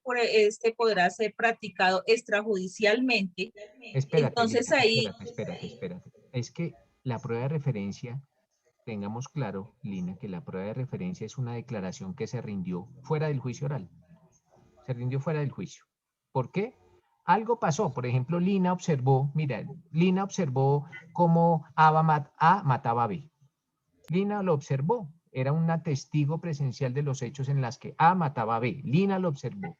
podrá ser practicado extrajudicialmente, entonces Lina, ahí... espérate. Es que la prueba de referencia, tengamos claro, Lina, que la prueba de referencia es una declaración que se rindió fuera del juicio oral. Se rindió fuera del juicio. ¿Por qué? Algo pasó. Por ejemplo, Lina observó cómo A mataba a B. Lina lo observó. Era una testigo presencial de los hechos en las que A mataba a B. Lina lo observó.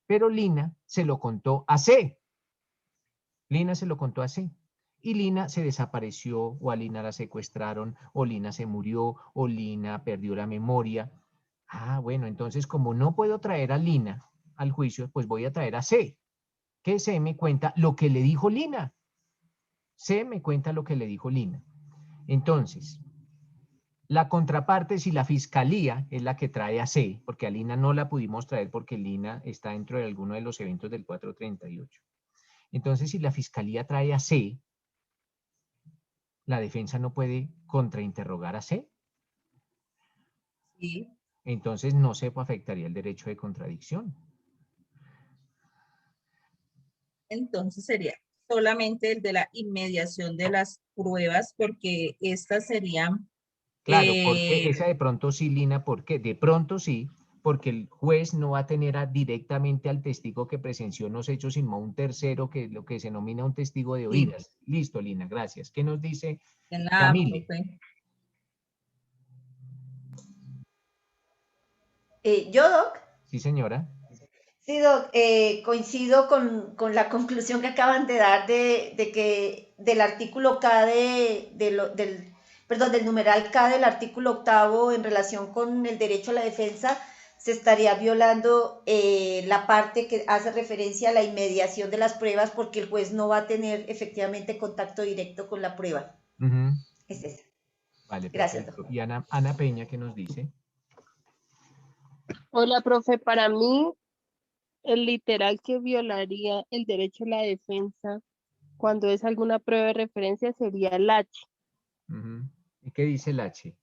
Pero Lina se lo contó a C. y Lina se desapareció, o a Lina la secuestraron, o Lina se murió, o Lina perdió la memoria. Ah, bueno, entonces como no puedo traer a Lina al juicio, pues voy a traer a C, que C me cuenta lo que le dijo Lina. C me cuenta lo que le dijo Lina. Entonces, la contraparte, si la fiscalía es la que trae a C, porque a Lina no la pudimos traer porque Lina está dentro de alguno de los eventos del 438. Entonces, si la fiscalía trae a C, la defensa no puede contrainterrogar a C. Sí. Entonces, no se afectaría el derecho de contradicción. Entonces sería solamente el de la inmediación de las pruebas, porque estas serían... Claro, porque esa de pronto sí, Lina, porque de pronto sí, porque el juez no va a tener directamente al testigo que presenció los hechos, sino a un tercero, que es lo que se denomina un testigo de oídas. Sí. Listo, Lina, gracias. ¿Qué nos dice Camille? ¿Yo, Doc? Sí, señora. Sí, Doc, coincido con la conclusión que acaban de dar de que del artículo K del numeral K del artículo 8º en relación con el derecho a la defensa, se estaría violando la parte que hace referencia a la inmediación de las pruebas, porque el juez no va a tener efectivamente contacto directo con la prueba. Es esa. Vale, gracias, perfecto. doctor. Y Ana Peña, ¿qué nos dice? Hola, profe. Para mí, el literal que violaría el derecho a la defensa cuando es alguna prueba de referencia sería el H. ¿Y qué dice el H?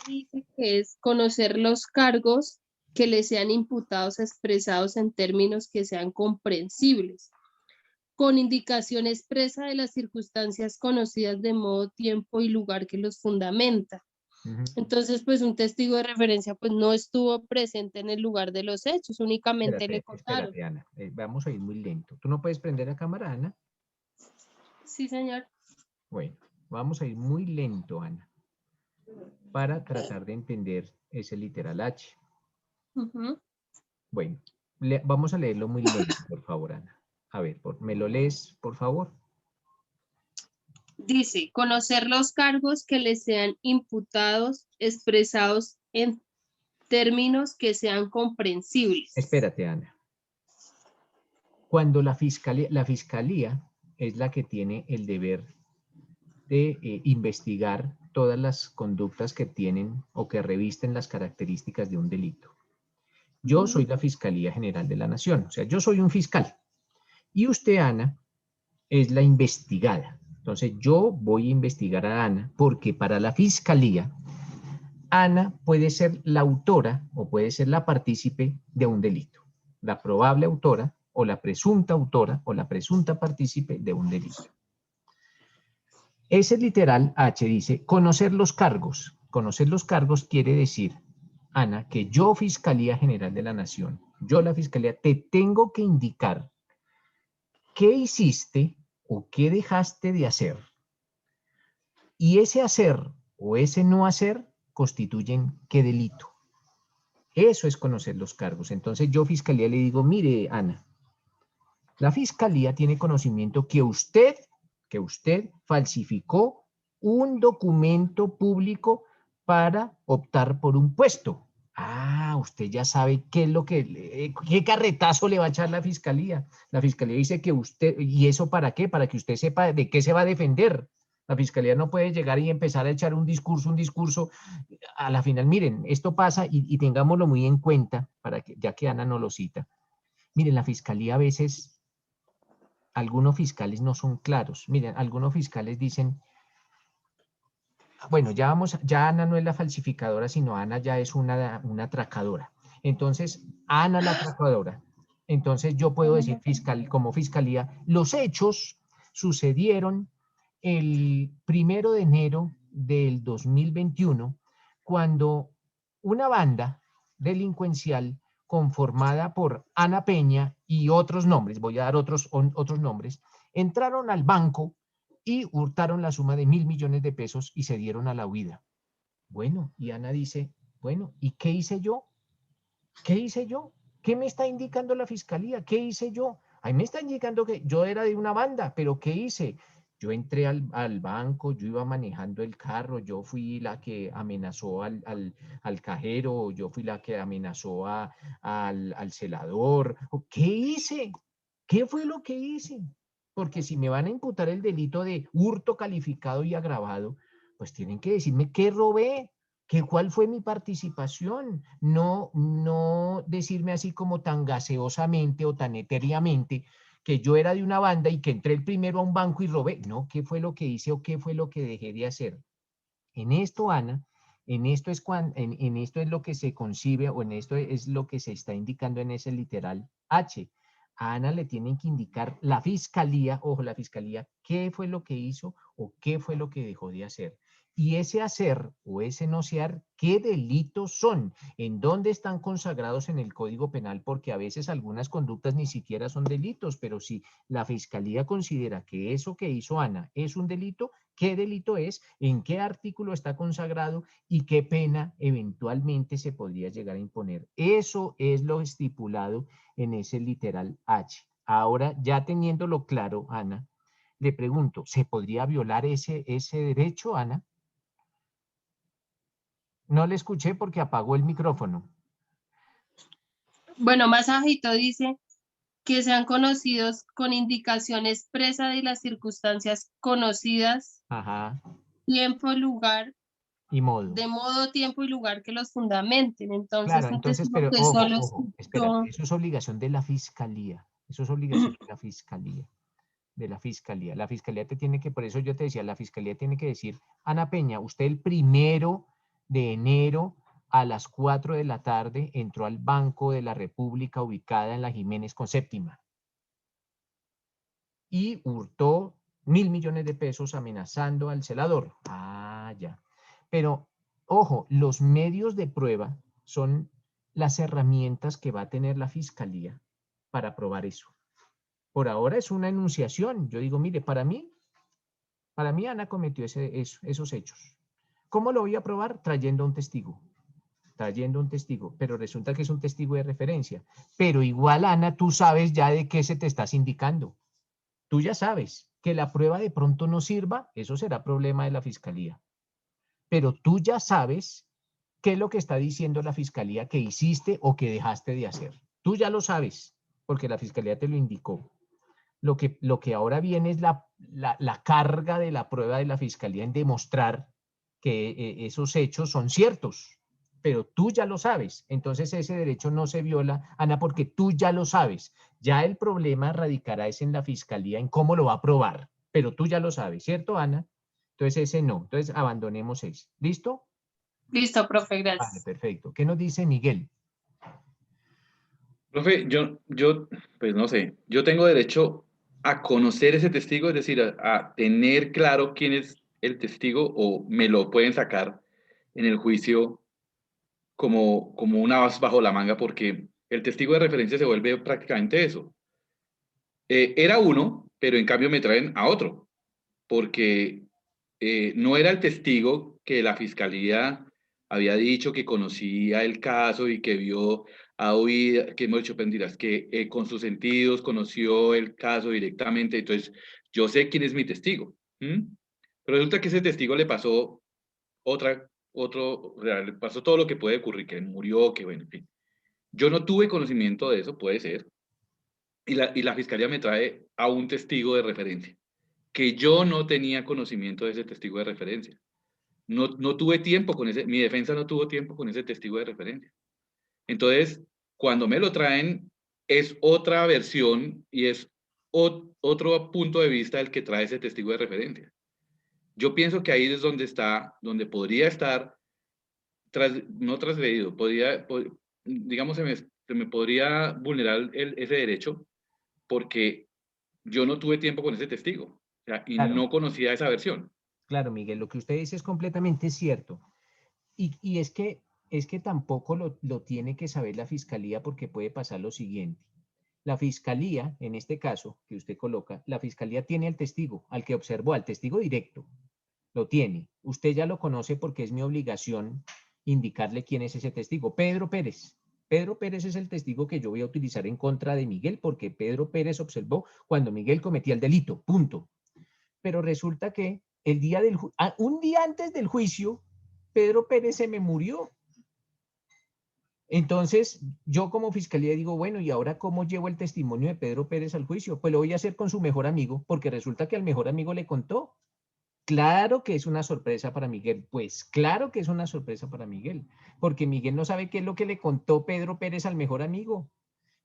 Dice que es conocer los cargos que le sean imputados expresados en términos que sean comprensibles, con indicación expresa de las circunstancias conocidas de modo, tiempo y lugar que los fundamenta. Entonces, pues un testigo de referencia pues no estuvo presente en el lugar de los hechos, únicamente le contaron. Espérate, Ana, vamos a ir muy lento. ¿Tú no puedes prender la cámara, Ana? Sí, señor. Bueno, vamos a ir muy lento, Ana, para tratar de entender ese literal H. Bueno, vamos a leerlo muy lento, por favor, Ana. A ver, ¿me lo lees, por favor? Dice, conocer los cargos que le sean imputados expresados en términos que sean comprensibles. Espérate, Ana. Cuando la fiscalía es la que tiene el deber de investigar todas las conductas que tienen o que revisten las características de un delito. Yo soy la Fiscalía General de la Nación, o sea, yo soy un fiscal. Y usted, Ana, es la investigada. Entonces, yo voy a investigar a Ana porque para la Fiscalía, Ana puede ser la autora o puede ser la partícipe de un delito. La probable autora o la presunta autora o la presunta partícipe de un delito. Ese literal H dice conocer los cargos. Conocer los cargos quiere decir, Ana, que yo, Fiscalía General de la Nación, yo, la Fiscalía, te tengo que indicar qué hiciste o qué dejaste de hacer. Y ese hacer o ese no hacer constituyen qué delito. Eso es conocer los cargos. Entonces yo, Fiscalía, le digo, mire, Ana, la Fiscalía tiene conocimiento que usted falsificó un documento público para optar por un puesto. Ah, usted ya sabe qué es lo que, qué carretazo le va a echar la Fiscalía. La Fiscalía dice que usted, ¿y eso para qué? Para que usted sepa de qué se va a defender. La Fiscalía no puede llegar y empezar a echar un discurso. A la final, miren, esto pasa y tengámoslo muy en cuenta, para que, ya que Ana no lo cita. Miren, la Fiscalía a veces, algunos fiscales no son claros. Miren, algunos fiscales dicen, bueno, ya Ana no es la falsificadora, sino Ana ya es una atracadora. Entonces, Ana la atracadora. Entonces yo puedo decir como fiscalía, los hechos sucedieron el 1 de enero del 2021, cuando una banda delincuencial conformada por Ana Peña y otros nombres, voy a dar otros nombres, entraron al banco y hurtaron la suma de 1.000 millones de pesos y se dieron a la huida. Bueno, y Ana dice, bueno, ¿y qué hice yo? ¿Qué hice yo? ¿Qué me está indicando la Fiscalía? ¿Qué hice yo? Ahí me están llegando que yo era de una banda, pero ¿qué hice? Yo entré al banco, yo iba manejando el carro, yo fui la que amenazó al cajero, yo fui la que amenazó al celador. ¿Qué hice? ¿Qué fue lo que hice? Porque si me van a imputar el delito de hurto calificado y agravado, pues tienen que decirme qué robé, cuál fue mi participación. No decirme así como tan gaseosamente o tan etéreamente que yo era de una banda y que entré el primero a un banco y robé. No, ¿qué fue lo que hice o qué fue lo que dejé de hacer? En esto, Ana, en esto es lo que se concibe o en esto es lo que se está indicando en ese literal H. A Ana le tienen que indicar la fiscalía, ojo, la fiscalía, qué fue lo que hizo o qué fue lo que dejó de hacer. Y ese hacer o ese no ser, ¿qué delitos son? ¿En dónde están consagrados en el Código Penal? Porque a veces algunas conductas ni siquiera son delitos, pero si la fiscalía considera que eso que hizo Ana es un delito, ¿qué delito es? ¿En qué artículo está consagrado? ¿Y qué pena eventualmente se podría llegar a imponer? Eso es lo estipulado en ese literal H. Ahora, ya teniéndolo claro, Ana, le pregunto, ¿se podría violar ese derecho, Ana? No le escuché porque apagó el micrófono. Bueno, más abajito dice que sean conocidos con indicación expresa de las circunstancias conocidas, Ajá. tiempo, lugar, Y modo. de modo, tiempo y lugar que los fundamenten. Entonces, Claro, un entonces, testigo pero que ojo, solo ojo, espérate, escuchó. eso es obligación de la fiscalía. Eso es obligación de la fiscalía. De la fiscalía. La fiscalía te tiene que, por eso yo te decía, la fiscalía tiene que decir, Ana Peña, usted el 1 de enero a las 4 de la tarde entró al Banco de la República ubicada en la Jiménez con séptima y hurtó 1.000 millones de pesos amenazando al celador. Ah, ya. Pero, ojo, los medios de prueba son las herramientas que va a tener la fiscalía para probar eso. Por ahora es una enunciación. Yo digo, mire, para mí Ana cometió esos hechos. ¿Cómo lo voy a probar? Trayendo un testigo. Trayendo un testigo. Pero resulta que es un testigo de referencia. Pero igual, Ana, tú sabes ya de qué se te estás indicando. Tú ya sabes que la prueba de pronto no sirva, eso será problema de la fiscalía. Pero tú ya sabes qué es lo que está diciendo la fiscalía que hiciste o que dejaste de hacer. Tú ya lo sabes, porque la fiscalía te lo indicó. Lo que ahora viene es la carga de la prueba de la fiscalía en demostrar que esos hechos son ciertos, pero tú ya lo sabes. Entonces ese derecho no se viola, Ana, porque tú ya lo sabes. Ya el problema radicará es en la fiscalía, en cómo lo va a probar, pero tú ya lo sabes, ¿cierto, Ana? Entonces ese no. Entonces abandonemos ese. ¿Listo? Listo, profe, Vale, gracias. perfecto. ¿Qué nos dice Miguel? Profe, pues no sé, yo tengo derecho a conocer ese testigo, es decir, a tener claro quién es el testigo o me lo pueden sacar en el juicio como una as bajo la manga porque el testigo de referencia se vuelve prácticamente eso. Era uno, pero en cambio me traen a otro, porque no era el testigo que la fiscalía había dicho que conocía el caso y que vio a oír, que hemos dicho mentiras, que con sus sentidos conoció el caso directamente, entonces yo sé quién es mi testigo. Pero resulta que ese testigo le pasó o sea, le pasó todo lo que puede ocurrir, que murió, que bueno, en fin. Yo no tuve conocimiento de eso, puede ser, y la fiscalía me trae a un testigo de referencia, que yo no tenía conocimiento de ese testigo de referencia. No tuve tiempo con mi defensa no tuvo tiempo con ese testigo de referencia. Entonces, cuando me lo traen, es otra versión y es otro punto de vista el que trae ese testigo de referencia. Yo pienso que ahí es donde podría estar, no transgredido, digamos, se me podría vulnerar ese derecho porque yo no tuve tiempo con ese testigo, o sea, y Claro. no conocía esa versión. Claro, Miguel, lo que usted dice es completamente cierto. Y es que tampoco lo tiene que saber la fiscalía porque puede pasar lo siguiente. La fiscalía, en este caso que usted coloca, la fiscalía tiene al testigo, al que observó, al testigo directo. Lo tiene. Usted ya lo conoce porque es mi obligación indicarle quién es ese testigo. Pedro Pérez. Pedro Pérez es el testigo que yo voy a utilizar en contra de Miguel porque Pedro Pérez observó cuando Miguel cometía el delito, punto. Pero resulta que un día antes del juicio, Pedro Pérez se me murió. Entonces, yo como fiscalía digo, bueno, ¿y ahora cómo llevo el testimonio de Pedro Pérez al juicio? Pues lo voy a hacer con su mejor amigo, porque resulta que al mejor amigo le contó. Claro que es una sorpresa para Miguel, pues claro que es una sorpresa para Miguel, porque Miguel no sabe qué es lo que le contó Pedro Pérez al mejor amigo,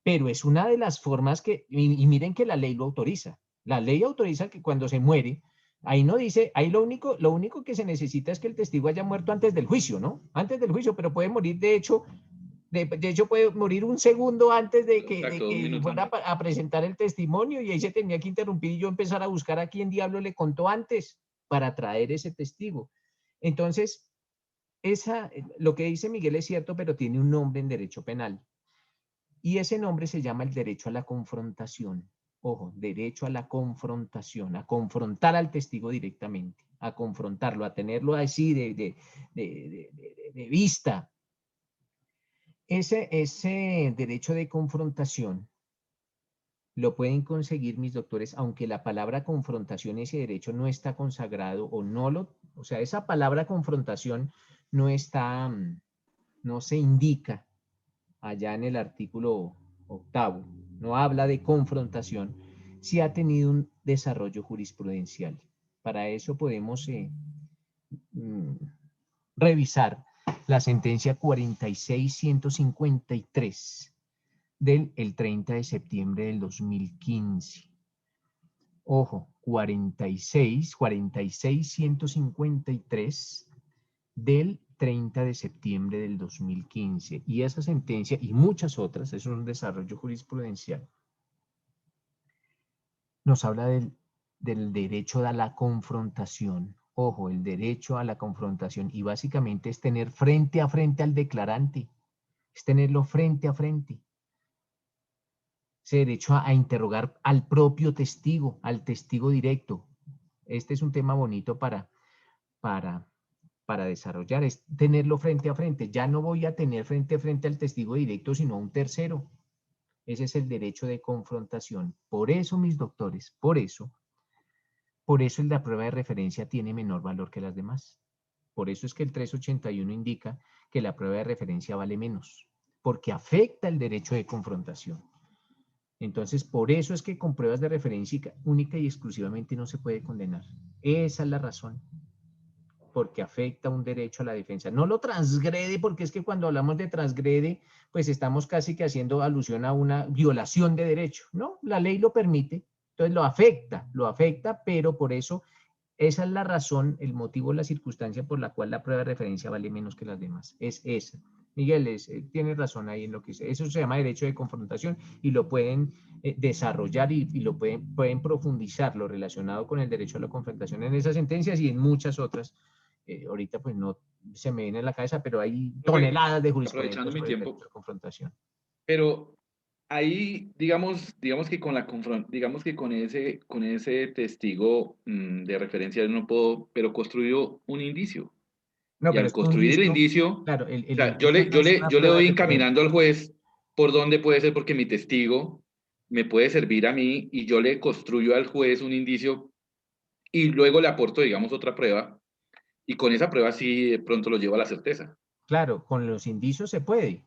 pero es una de las formas que, y miren que la ley lo autoriza. La ley autoriza que cuando se muere, ahí no dice, ahí lo único que se necesita es que el testigo haya muerto antes del juicio, ¿no? Antes del juicio, pero puede morir, de hecho puede morir un segundo antes de que, Exacto, 2 minutos fuera antes. a presentar el testimonio y ahí se tenía que interrumpir y yo empezar a buscar a quién diablo le contó antes para traer ese testigo. Entonces, lo que dice Miguel es cierto, pero tiene un nombre en derecho penal. Y ese nombre se llama el derecho a la confrontación. Ojo, derecho a la confrontación, a confrontar al testigo directamente, a confrontarlo, a tenerlo así de vista. Ese derecho de confrontación lo pueden conseguir mis doctores, aunque la palabra confrontación, ese derecho no está consagrado o sea, esa palabra confrontación no está, no se indica allá en el artículo 8º, no habla de confrontación, sí ha tenido un desarrollo jurisprudencial. Para eso podemos revisar la sentencia 46153 del 30 de septiembre del 2015. Ojo, 46153 del 30 de septiembre del 2015. Y esa sentencia y muchas otras, es un desarrollo jurisprudencial, nos habla del derecho a la confrontación. Ojo, el derecho a la confrontación. Y básicamente es tener frente a frente al declarante. Es tenerlo frente a frente. Ese derecho a interrogar al propio testigo, al testigo directo. Este es un tema bonito para desarrollar, es tenerlo frente a frente. Ya no voy a tener frente a frente al testigo directo, sino a un tercero. Ese es el derecho de confrontación. Por eso, mis doctores, por eso la prueba de referencia tiene menor valor que las demás. Por eso es que el 381 indica que la prueba de referencia vale menos, porque afecta el derecho de confrontación. Entonces, por eso es que con pruebas de referencia única y exclusivamente no se puede condenar. Esa es la razón. Porque afecta un derecho a la defensa. No lo transgrede, porque es que cuando hablamos de transgrede, pues estamos casi que haciendo alusión a una violación de derecho, ¿no? La ley lo permite, entonces lo afecta, pero por eso, esa es la razón, el motivo, la circunstancia por la cual la prueba de referencia vale menos que las demás. Es esa. Miguel, tiene razón ahí en lo que dice. Eso se llama derecho de confrontación y lo pueden desarrollar y lo pueden profundizar lo relacionado con el derecho a la confrontación en esas sentencias y en muchas otras. Ahorita pues no se me viene en la cabeza, pero hay toneladas de jurisprudencia Aprovechando mi sobre el tiempo, derecho a confrontación. pero ahí digamos que con digamos que con ese testigo de referencia no puedo, pero construyo un indicio. No, Y pero al es que un construir el indicio, claro, o el sea, yo indicio le, no yo es le, una yo le prueba doy de referencia. encaminando al juez por dónde puede ser, porque mi testigo me puede servir a mí y yo le construyo al juez un indicio y luego le aporto, digamos, otra prueba y con esa prueba sí de pronto lo llevo a la certeza. Claro, con los indicios se puede,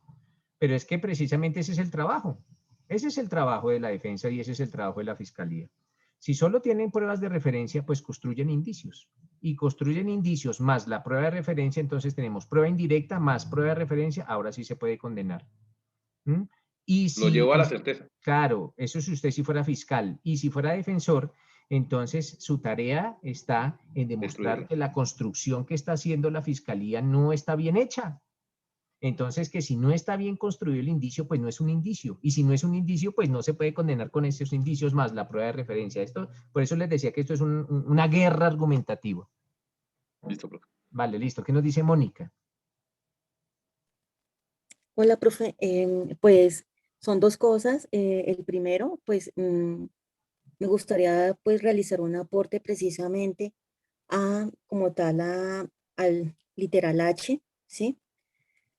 pero es que precisamente ese es el trabajo. Ese es el trabajo de la defensa y ese es el trabajo de la fiscalía. Si solo tienen pruebas de referencia, pues construyen indicios. Y construyen indicios más la prueba de referencia, entonces tenemos prueba indirecta más prueba de referencia, ahora sí se puede condenar. ¿Mm? Lo llevo a la certeza. Claro, eso si usted si fuera fiscal y si fuera defensor, entonces su tarea está en demostrar Destruirlo. que la construcción que está haciendo la fiscalía no está bien hecha. Entonces, que si no está bien construido el indicio, pues no es un indicio. Y si no es un indicio, pues no se puede condenar con esos indicios más la prueba de referencia. Esto, por eso les decía que esto es una guerra argumentativa. Listo, profe. Vale, listo. ¿Qué nos dice Mónica? Hola, profe. Pues son dos cosas. El primero, pues me gustaría pues realizar un aporte precisamente como tal al literal H, ¿sí?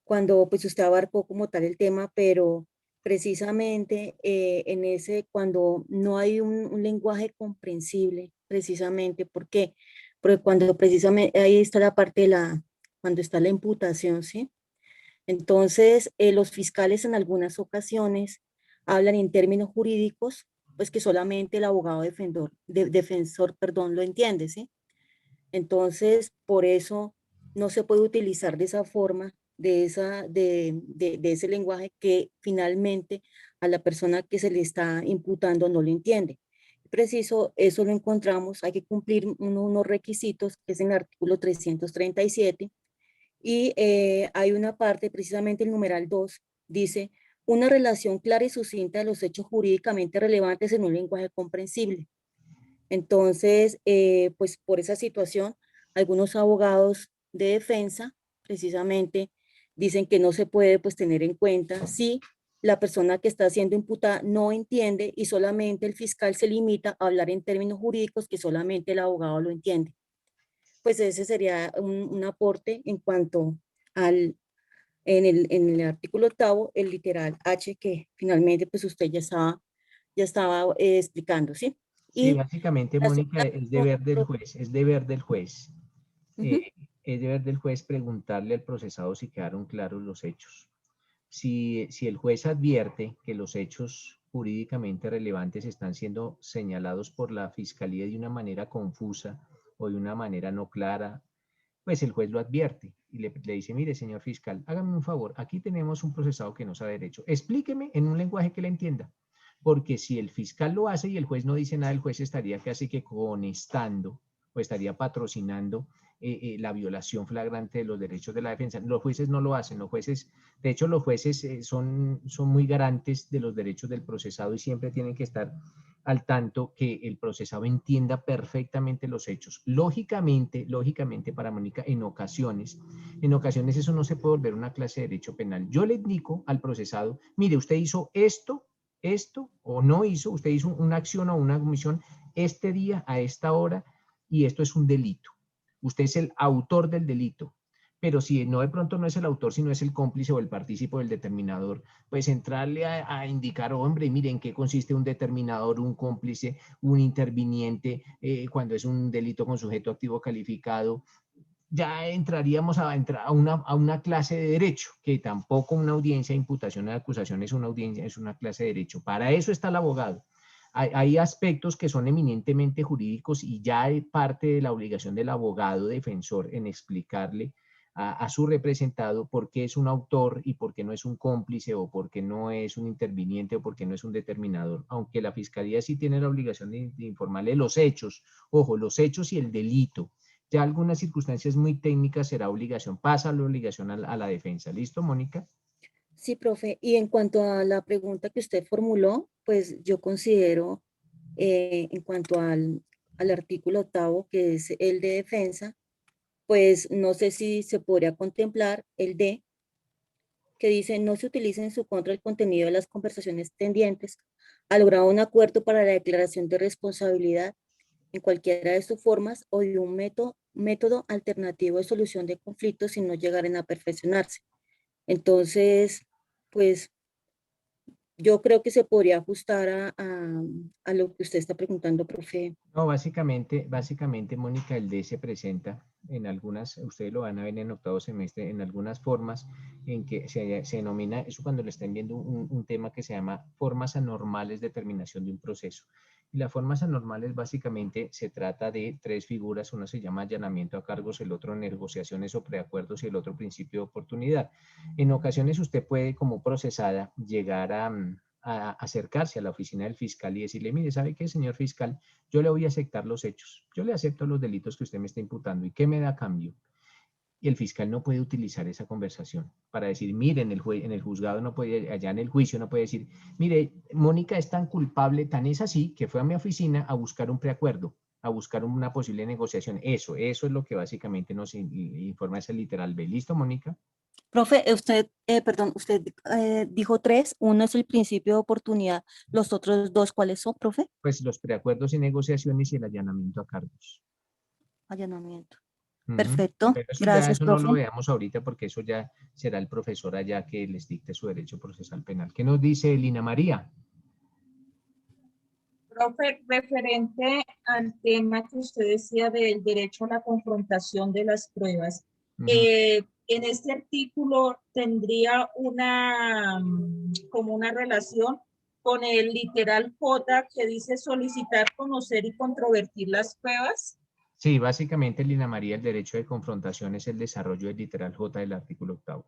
cuando pues usted abarcó como tal el tema, pero precisamente en ese, cuando no hay un lenguaje comprensible, precisamente, ¿por qué? Porque cuando precisamente, ahí está la parte de cuando está la imputación, ¿sí? Entonces, los fiscales en algunas ocasiones hablan en términos jurídicos, pues que solamente el abogado defensor, perdón, lo entiende, ¿sí? Entonces, por eso no se puede utilizar de esa forma, de ese lenguaje que finalmente a la persona que se le está imputando no lo entiende. Preciso, eso lo encontramos, hay que cumplir unos requisitos, que es en el artículo 337, y hay una parte, precisamente el numeral 2, dice, una relación clara y sucinta de los hechos jurídicamente relevantes en un lenguaje comprensible. Entonces, pues por esa situación, algunos abogados de defensa precisamente dicen que no se puede pues tener en cuenta si la persona que está siendo imputada no entiende y solamente el fiscal se limita a hablar en términos jurídicos que solamente el abogado lo entiende. Pues ese sería un aporte en cuanto al, en el artículo 8, el literal H, que finalmente pues usted ya estaba explicando, ¿sí? Sí, Y básicamente, Mónica, es deber del juez, es deber del juez. Es deber del juez preguntarle al procesado si quedaron claros los hechos. Si el juez advierte que los hechos jurídicamente relevantes están siendo señalados por la fiscalía de una manera confusa o de una manera no clara, pues el juez lo advierte y le dice, mire, señor fiscal, hágame un favor, aquí tenemos un procesado que no sabe derecho, explíqueme en un lenguaje que le entienda. Porque si el fiscal lo hace y el juez no dice nada, el juez estaría casi que conestando o estaría patrocinando la violación flagrante de los derechos de la defensa. Los jueces no lo hacen, los jueces, de hecho los jueces son muy garantes de los derechos del procesado y siempre tienen que estar al tanto que el procesado entienda perfectamente los hechos. Lógicamente para Mónica, en ocasiones eso no se puede volver una clase de derecho penal. Yo le indico al procesado, mire, usted hizo esto o no hizo, usted hizo una acción o una omisión este día a esta hora y esto es un delito. Usted es el autor del delito. Pero si no, de pronto no es el autor, sino es el cómplice o el partícipe o el determinador, pues entrarle a indicar, hombre, miren, ¿en qué consiste un determinador, un cómplice, un interviniente, cuando es un delito con sujeto activo calificado? Ya entraríamos a una clase de derecho, que tampoco una audiencia de imputación o de acusación es una audiencia, es una clase de derecho. Para eso está el abogado. Hay aspectos que son eminentemente jurídicos y ya hay parte de la obligación del abogado defensor en explicarle a su representado por qué es un autor y por qué no es un cómplice o por qué no es un interviniente o por qué no es un determinador. Aunque la fiscalía sí tiene la obligación de informarle los hechos, ojo, los hechos y el delito. Ya algunas circunstancias muy técnicas será obligación, pasa la obligación a la defensa. ¿Listo, Mónica? Sí, profe. Y en cuanto a la pregunta que usted formuló, pues yo considero, en cuanto al artículo 8, que es el de defensa, pues no sé si se podría contemplar el de, que dice, no se utilice en su contra el contenido de las conversaciones tendientes a lograr un acuerdo para la declaración de responsabilidad en cualquiera de sus formas o de un método alternativo de solución de conflictos si no llegaren a perfeccionarse. Entonces, pues yo creo que se podría ajustar a lo que usted está preguntando, profe. No, básicamente, Mónica, el D se presenta en algunas, ustedes lo van a ver en octavo semestre, en algunas formas en que se denomina, eso cuando le estén viendo un tema que se llama formas anormales de terminación de un proceso. Y las formas anormales básicamente se trata de tres figuras, uno se llama allanamiento a cargos, el otro negociaciones o preacuerdos y el otro principio de oportunidad. En ocasiones usted puede como procesada llegar a acercarse a la oficina del fiscal y decirle, mire, ¿sabe qué, señor fiscal? Yo le voy a aceptar los hechos, yo le acepto los delitos que usted me está imputando, ¿y qué me da a cambio? Y el fiscal no puede utilizar esa conversación para decir, mire, en el juzgado no puede, allá en el juicio no puede decir, mire, Mónica es tan culpable, tan es así, que fue a mi oficina a buscar un preacuerdo, a buscar una posible negociación. Eso es lo que básicamente nos informa ese literal B. ¿Listo, Mónica? Profe, usted dijo 3, uno es el principio de oportunidad, los otros 2, ¿cuáles son, profe? Pues los preacuerdos y negociaciones y el allanamiento a cargos. Allanamiento. Perfecto, Pero eso gracias, eso no profe. lo veamos ahorita porque eso ya será el profesor allá que les dicte su derecho procesal penal. ¿Qué nos dice Lina María? Profe, referente al tema que usted decía del derecho a la confrontación de las pruebas, en este artículo tendría una, como una relación con el literal J que dice solicitar, conocer y controvertir las pruebas. Sí, básicamente, Lina María, el derecho de confrontación es el desarrollo del literal J del artículo 8.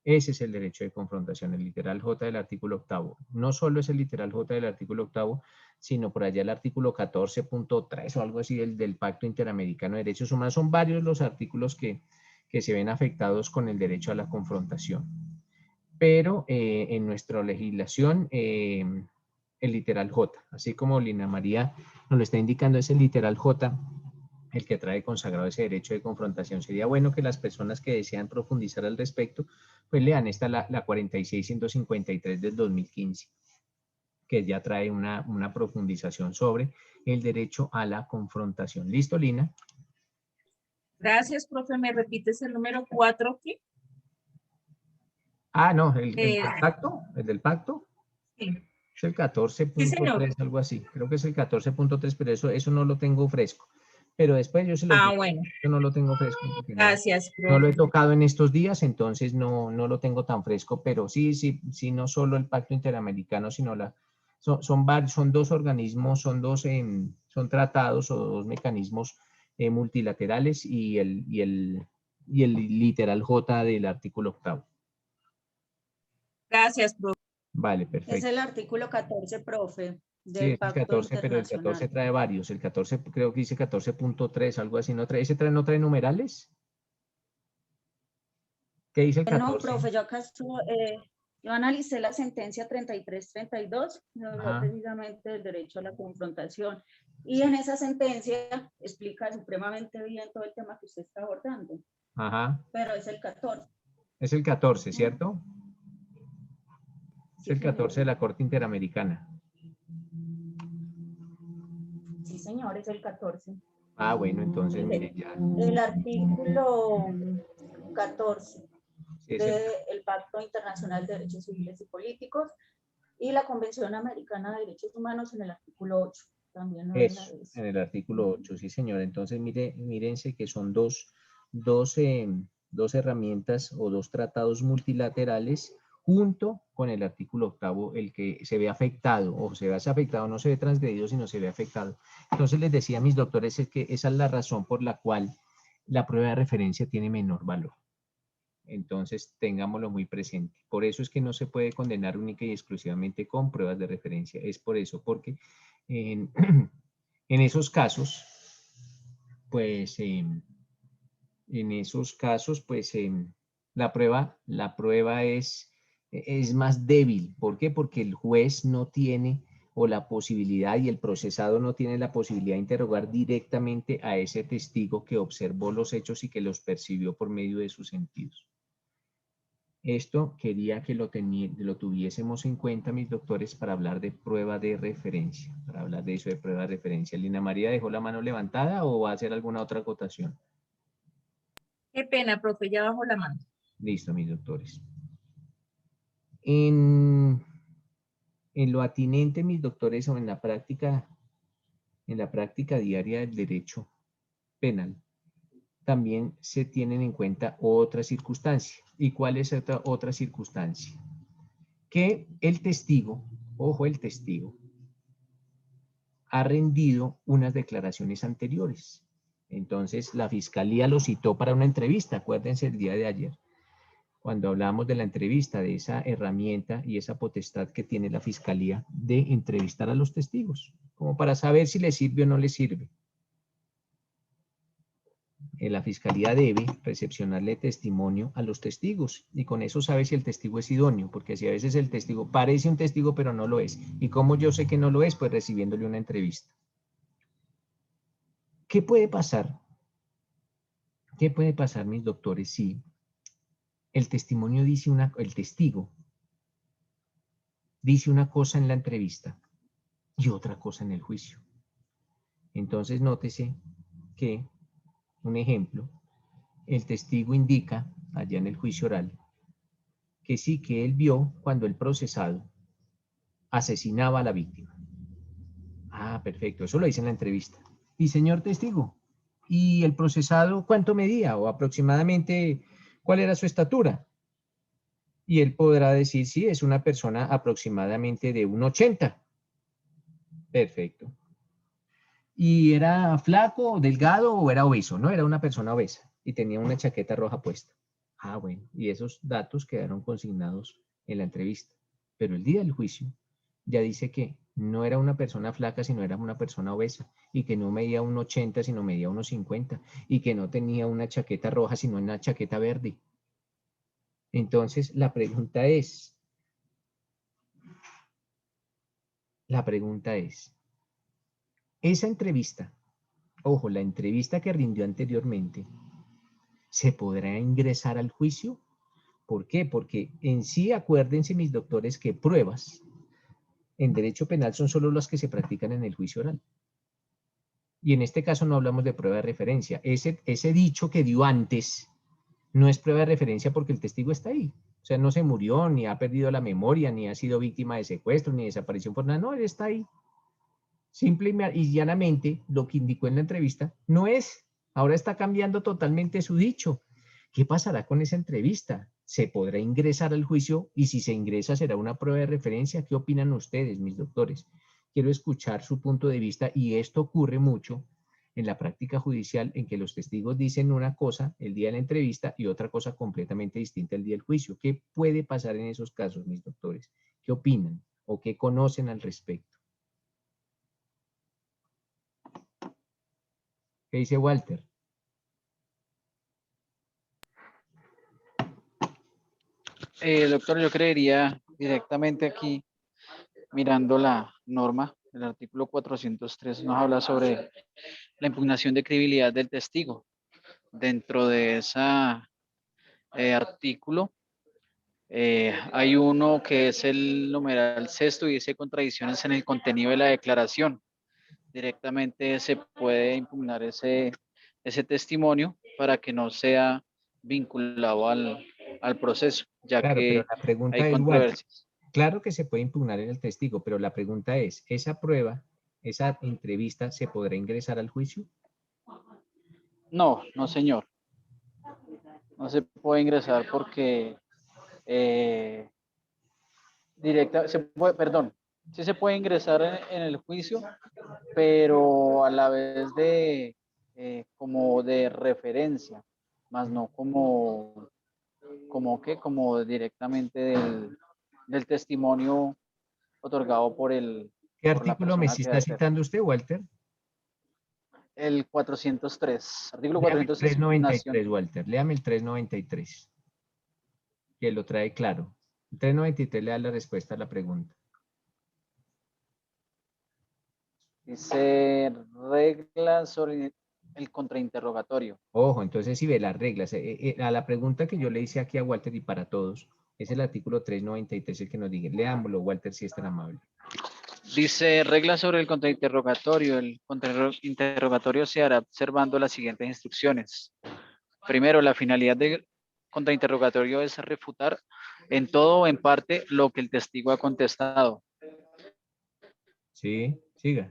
Ese es el derecho de confrontación, el literal J del artículo 8. No solo es el literal J del artículo 8, sino por allá el artículo 14.3 o algo así del Pacto Interamericano de Derechos Humanos. Son varios los artículos que se ven afectados con el derecho a la confrontación. Pero en nuestra legislación, el literal J, así como Lina María nos lo está indicando, es el literal J el que trae consagrado ese derecho de confrontación. Sería bueno que las personas que desean profundizar al respecto, pues lean esta, la 46.153 del 2015, que ya trae una profundización sobre el derecho a la confrontación. ¿Listo, Lina? Gracias, profe. ¿Me repites el número 4 aquí? Ah, no, el del pacto, el del pacto. Sí. Es el 14.3, sí, algo así. Creo que es el 14.3, pero eso no lo tengo fresco. Pero después yo se lo digo. Bueno. Yo no lo tengo fresco. Gracias, profe. No lo he tocado en estos días, entonces no lo tengo tan fresco, pero sí, no solo el Pacto Interamericano, sino son dos organismos, son tratados o dos mecanismos multilaterales y el literal J del artículo 8. Gracias, profe. Vale, perfecto. Es el artículo 14, profe, Sí, del es el Pacto 14, pero el 14 trae varios. El 14 creo que dice 14.3, algo así. ¿Ese no trae numerales? ¿Qué dice el 14? No, profe, yo acá yo analicé la sentencia 33-32, no precisamente del derecho a la confrontación. Y en esa sentencia explica supremamente bien todo el tema que usted está abordando. Ajá. Pero es el 14. Es el 14, ¿cierto? Sí, es el 14 de la Corte Interamericana. Sí, señor, es el 14. Ah, bueno, entonces mire ya. El artículo 14 Sí, del Pacto Internacional de Derechos Civiles y Políticos y la Convención Americana de Derechos Humanos en el artículo 8. También no eso, en el artículo 8, sí, señor. Entonces, mírense que son dos herramientas o dos tratados multilaterales junto con el artículo 8, el que se ve afectado, o se ve afectado, no se ve transgredido, sino se ve afectado. Entonces, les decía a mis doctores es que esa es la razón por la cual la prueba de referencia tiene menor valor. Entonces, tengámoslo muy presente. Por eso es que no se puede condenar única y exclusivamente con pruebas de referencia. Es por eso, porque en esos casos, pues, la prueba es más débil. ¿Por qué? Porque el juez no tiene o la posibilidad y el procesado no tiene la posibilidad de interrogar directamente a ese testigo que observó los hechos y que los percibió por medio de sus sentidos. Esto quería que lo tuviésemos en cuenta, mis doctores, para hablar de prueba de referencia, para hablar de eso de prueba de referencia. ¿Lina María dejó la mano levantada o va a hacer alguna otra acotación? Qué pena, profe, ya bajo la mano. Listo, mis doctores. En lo atinente, mis doctores, o en la práctica diaria del derecho penal, también se tienen en cuenta otras circunstancias. ¿Y cuál es otra circunstancia? Que el testigo, ojo, el testigo, ha rendido unas declaraciones anteriores. Entonces, la fiscalía lo citó para una entrevista, acuérdense el día de ayer, cuando hablamos de la entrevista, de esa herramienta y esa potestad que tiene la fiscalía de entrevistar a los testigos, como para saber si le sirve o no le sirve. La fiscalía debe recepcionarle testimonio a los testigos y con eso sabe si el testigo es idóneo, porque si a veces el testigo parece un testigo pero no lo es. ¿Y cómo yo sé que no lo es? Pues recibiéndole una entrevista. ¿Qué puede pasar? ¿Qué puede pasar, mis doctores, si el testigo dice una cosa en la entrevista y otra cosa en el juicio? Entonces, nótese que, un ejemplo, el testigo indica, allá en el juicio oral, que sí, que él vio cuando el procesado asesinaba a la víctima. Ah, perfecto, eso lo dice en la entrevista. Y señor testigo, ¿y el procesado cuánto medía o aproximadamente cuál era su estatura? Y él podrá decir, sí, es una persona aproximadamente de 1,80. Perfecto. ¿Y era flaco, delgado o era obeso? No, era una persona obesa y tenía una chaqueta roja puesta. Ah, bueno, y esos datos quedaron consignados en la entrevista. Pero el día del juicio ya dice que no era una persona flaca, sino era una persona obesa, y que no medía 1,80, sino medía 1,50, y que no tenía una chaqueta roja, sino una chaqueta verde. Entonces, la pregunta es, esa entrevista, ojo, la entrevista que rindió anteriormente, ¿se podrá ingresar al juicio? ¿Por qué? Porque en sí, acuérdense, mis doctores, que pruebas en derecho penal son solo las que se practican en el juicio oral. Y en este caso no hablamos de prueba de referencia. Ese dicho que dio antes no es prueba de referencia porque el testigo está ahí. O sea, no se murió, ni ha perdido la memoria, ni ha sido víctima de secuestro, ni desaparición por nada. No, él está ahí. Simple y llanamente, lo que indicó en la entrevista no es. Ahora está cambiando totalmente su dicho. ¿Qué pasará con esa entrevista? ¿Se podrá ingresar al juicio? Y si se ingresa, ¿será una prueba de referencia? ¿Qué opinan ustedes, mis doctores? Quiero escuchar su punto de vista, y esto ocurre mucho en la práctica judicial, en que los testigos dicen una cosa el día de la entrevista y otra cosa completamente distinta el día del juicio. ¿Qué puede pasar en esos casos, mis doctores? ¿Qué opinan o qué conocen al respecto? ¿Qué dice Walter? Doctor, yo creería directamente aquí, mirando la norma, el artículo 403 nos habla sobre la impugnación de credibilidad del testigo. Dentro de ese artículo hay uno que es el numeral sexto y dice contradicciones en el contenido de la declaración. Directamente se puede impugnar ese testimonio para que no sea vinculado al proceso, ya Claro, pero que la pregunta hay es, Walter, controversias. claro que se puede impugnar en el testigo, pero la pregunta es, ¿esa prueba, esa entrevista, se podrá ingresar al juicio? No, no señor. No se puede ingresar porque sí se puede ingresar en el juicio, pero a la vez de como de referencia, más no como directamente del testimonio otorgado por ¿Qué por la artículo me persona que va está a ser. citando usted, Walter? El 403, artículo Léame el 403, impugnación. 393, Walter, léame el 393, que lo trae claro. El 393 le da la respuesta a la pregunta. Dice reglas sobre el contrainterrogatorio. Ojo, entonces si ve las reglas, a la pregunta que yo le hice aquí a Walter y para todos, es el artículo 393 el que nos diga. Leámoslo, Walter, si es tan amable. Dice reglas sobre el contrainterrogatorio. El contrainterrogatorio se hará observando las siguientes instrucciones. Primero, la finalidad del contrainterrogatorio es refutar en todo o en parte lo que el testigo ha contestado. Sí, siga.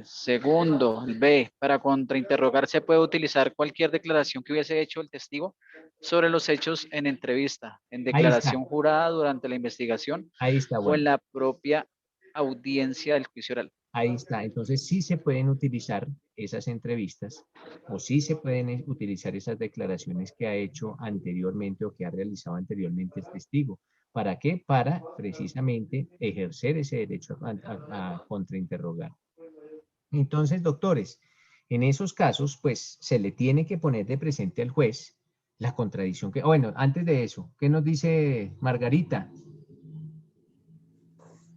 Segundo, el B, para contrainterrogar se puede utilizar cualquier declaración que hubiese hecho el testigo sobre los hechos en entrevista, en Ahí está, declaración jurada durante la investigación ahí está, o en Walter. la propia audiencia del juicio oral. Ahí está. Entonces sí se pueden utilizar esas entrevistas o sí se pueden utilizar esas declaraciones que ha hecho anteriormente o que ha realizado anteriormente el testigo. ¿Para qué? Para precisamente ejercer ese derecho a contrainterrogar. Entonces, doctores, en esos casos, pues se le tiene que poner de presente al juez la contradicción que... Bueno, antes de eso, ¿qué nos dice Margarita?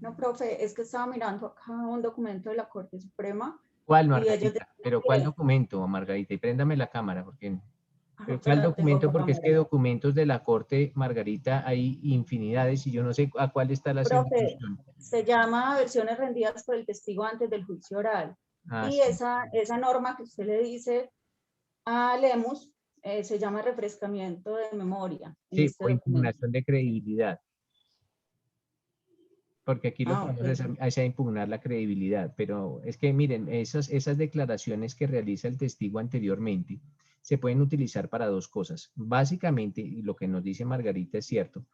No, profe, es que estaba mirando acá un documento de la Corte Suprema. ¿Cuál, Y Margarita? ¿Pero cuál documento, Margarita? Y préndame la cámara, porque... ¿Pero cuál pero tengo documento? Porque es que cámara. documentos de la Corte, Margarita, hay infinidades y yo no sé a cuál está la Profe, alusión. se llama versiones rendidas por el testigo antes del juicio oral. Ah, Y sí. esa norma que usted le dice a Lemus se llama refrescamiento de memoria en Sí, este o documento. impugnación de credibilidad. Porque aquí lo que vamos es a impugnar la credibilidad, pero es que miren, esas declaraciones que realiza el testigo anteriormente se pueden utilizar para dos cosas. Básicamente, y lo que nos dice Margarita es cierto,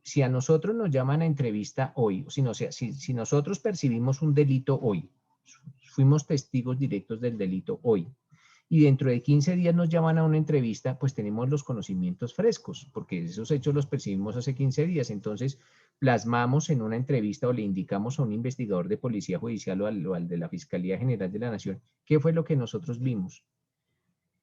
si a nosotros nos llaman a entrevista hoy, si nosotros percibimos un delito hoy, fuimos testigos directos del delito hoy, y dentro de 15 días nos llaman a una entrevista, pues tenemos los conocimientos frescos, porque esos hechos los percibimos hace 15 días, entonces plasmamos en una entrevista o le indicamos a un investigador de policía judicial o al de la Fiscalía General de la Nación qué fue lo que nosotros vimos.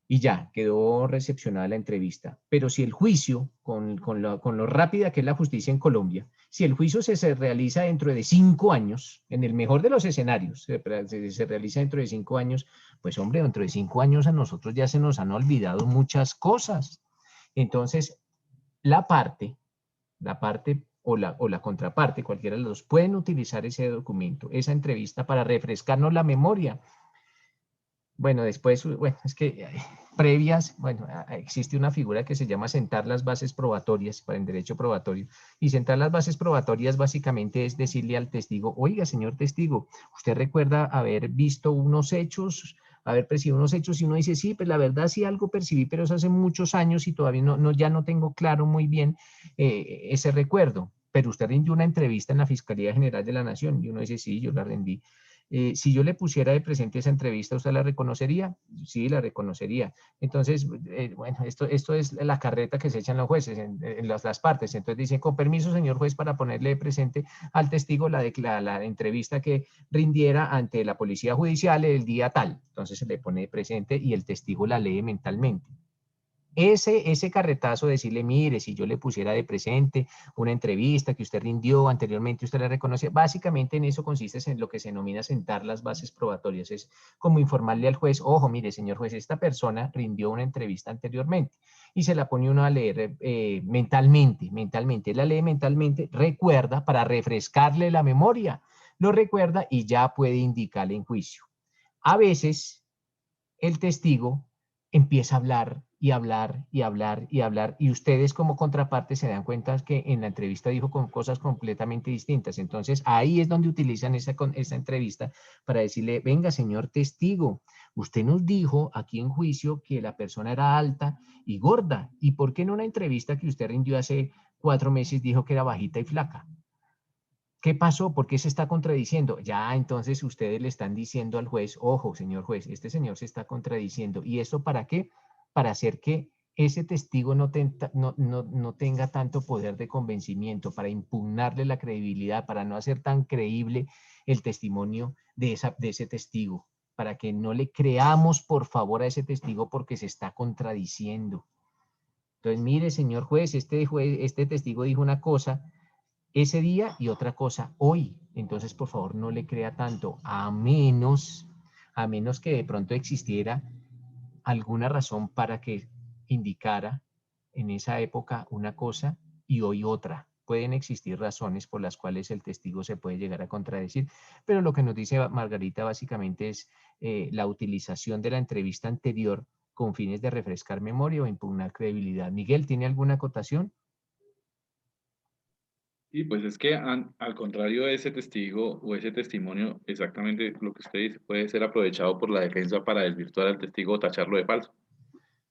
Y ya, quedó recepcionada la entrevista. Pero si el juicio, con lo rápida que es la justicia en Colombia, si el juicio se realiza dentro de 5 años, en el mejor de los escenarios, se realiza dentro de 5 años, pues hombre, dentro de 5 años a nosotros ya se nos han olvidado muchas cosas. Entonces, la parte o la contraparte, cualquiera de los dos, pueden utilizar ese documento, esa entrevista para refrescarnos la memoria. Bueno, después, bueno, es que previas, bueno, existe una figura que se llama sentar las bases probatorias para el derecho probatorio. Y sentar las bases probatorias básicamente es decirle al testigo, oiga, señor testigo, ¿usted recuerda haber visto unos hechos, haber percibido unos hechos? Y uno dice, sí, pues la verdad sí algo percibí, pero eso hace muchos años y todavía ya no tengo claro muy bien ese recuerdo. Pero usted rindió una entrevista en la Fiscalía General de la Nación. Y uno dice, sí, yo la rendí. Si yo le pusiera de presente esa entrevista, ¿usted la reconocería? Sí, la reconocería. Entonces, bueno, esto es la carreta que se echan los jueces en las partes. Entonces dicen, con permiso, señor juez, para ponerle de presente al testigo la entrevista que rindiera ante la policía judicial el día tal. Entonces se le pone de presente y el testigo la lee mentalmente. Ese carretazo de decirle, mire, si yo le pusiera de presente una entrevista que usted rindió anteriormente, usted la reconoce, básicamente en eso consiste en lo que se denomina sentar las bases probatorias, es como informarle al juez, ojo, mire, señor juez, esta persona rindió una entrevista anteriormente, y se la pone uno a leer mentalmente, la lee mentalmente, recuerda para refrescarle la memoria, lo recuerda y ya puede indicarle en juicio. A veces el testigo empieza a hablar y hablar y hablar y hablar y ustedes como contraparte se dan cuenta que en la entrevista dijo con cosas completamente distintas. Entonces ahí es donde utilizan esa entrevista para decirle, venga señor testigo, usted nos dijo aquí en juicio que la persona era alta y gorda. ¿Y por qué en una entrevista que usted rindió hace 4 meses dijo que era bajita y flaca? ¿Qué pasó? ¿Por qué se está contradiciendo? Ya, entonces ustedes le están diciendo al juez, ojo, señor juez, este señor se está contradiciendo. ¿Y eso para qué? Para hacer que ese testigo no tenga tanto poder de convencimiento, para impugnarle la credibilidad, para no hacer tan creíble el testimonio de ese testigo, para que no le creamos, por favor, a ese testigo porque se está contradiciendo. Entonces, mire, señor juez, este testigo dijo una cosa ese día y otra cosa hoy. Entonces, por favor, no le crea tanto, a menos que de pronto existiera alguna razón para que indicara en esa época una cosa y hoy otra. Pueden existir razones por las cuales el testigo se puede llegar a contradecir, pero lo que nos dice Margarita básicamente es la utilización de la entrevista anterior con fines de refrescar memoria o impugnar credibilidad. Miguel, ¿tiene alguna acotación? Y pues es que al contrario de ese testigo o ese testimonio, exactamente lo que usted dice, puede ser aprovechado por la defensa para desvirtuar al testigo o tacharlo de falso.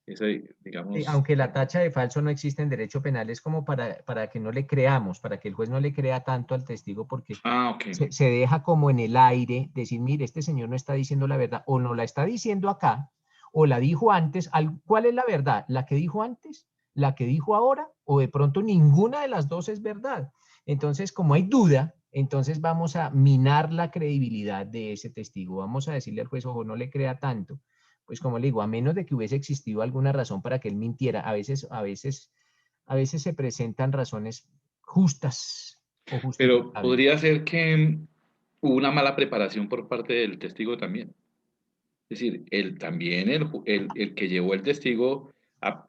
Ese, digamos... Aunque la tacha de falso no existe en derecho penal, es como para que no le creamos, para que el juez no le crea tanto al testigo, porque ok. se deja como en el aire, decir, mire, este señor no está diciendo la verdad, o no la está diciendo acá, o la dijo antes. ¿Cuál es la verdad? ¿La que dijo antes? ¿La que dijo ahora? ¿O de pronto ninguna de las dos es verdad? Entonces, como hay duda, entonces vamos a minar la credibilidad de ese testigo. Vamos a decirle al juez, ojo, no le crea tanto. Pues como le digo, a menos de que hubiese existido alguna razón para que él mintiera, a veces se presentan razones justas o justificables. Pero podría ser que hubo una mala preparación por parte del testigo también. Es decir, el que llevó el testigo,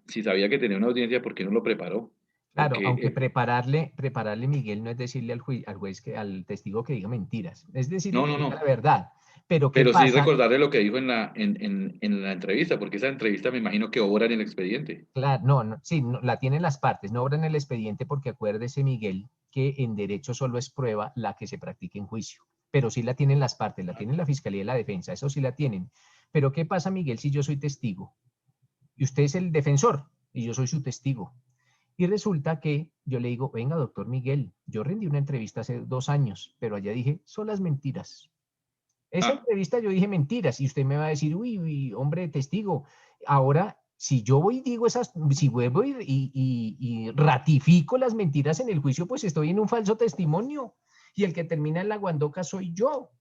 si sabía que tenía una audiencia, ¿por qué no lo preparó? Claro, Porque, aunque prepararle, Miguel, no es decirle al juez, al testigo que diga mentiras. Es decirle no, que no, diga no. la verdad, Pero, ¿qué Pero sí pasa? recordarle lo que dijo en la entrevista, porque esa entrevista me imagino que obra en el expediente. Claro, no, sí, la tienen las partes, no obra en el expediente porque acuérdese, Miguel, que en derecho solo es prueba la que se practique en juicio, pero sí la tienen las partes, la tienen la fiscalía y la defensa, eso sí la tienen. Pero ¿qué pasa, Miguel, si yo soy testigo y usted es el defensor y yo soy su testigo? Y resulta que yo le digo, venga, doctor Miguel, yo rendí una entrevista hace 2 años, pero allá dije, son las mentiras. Esa entrevista yo dije mentiras y usted me va a decir, uy, hombre, testigo, ahora si yo voy y digo esas, si vuelvo y ratifico las mentiras en el juicio, pues estoy en un falso testimonio y el que termina en la guandoca soy yo.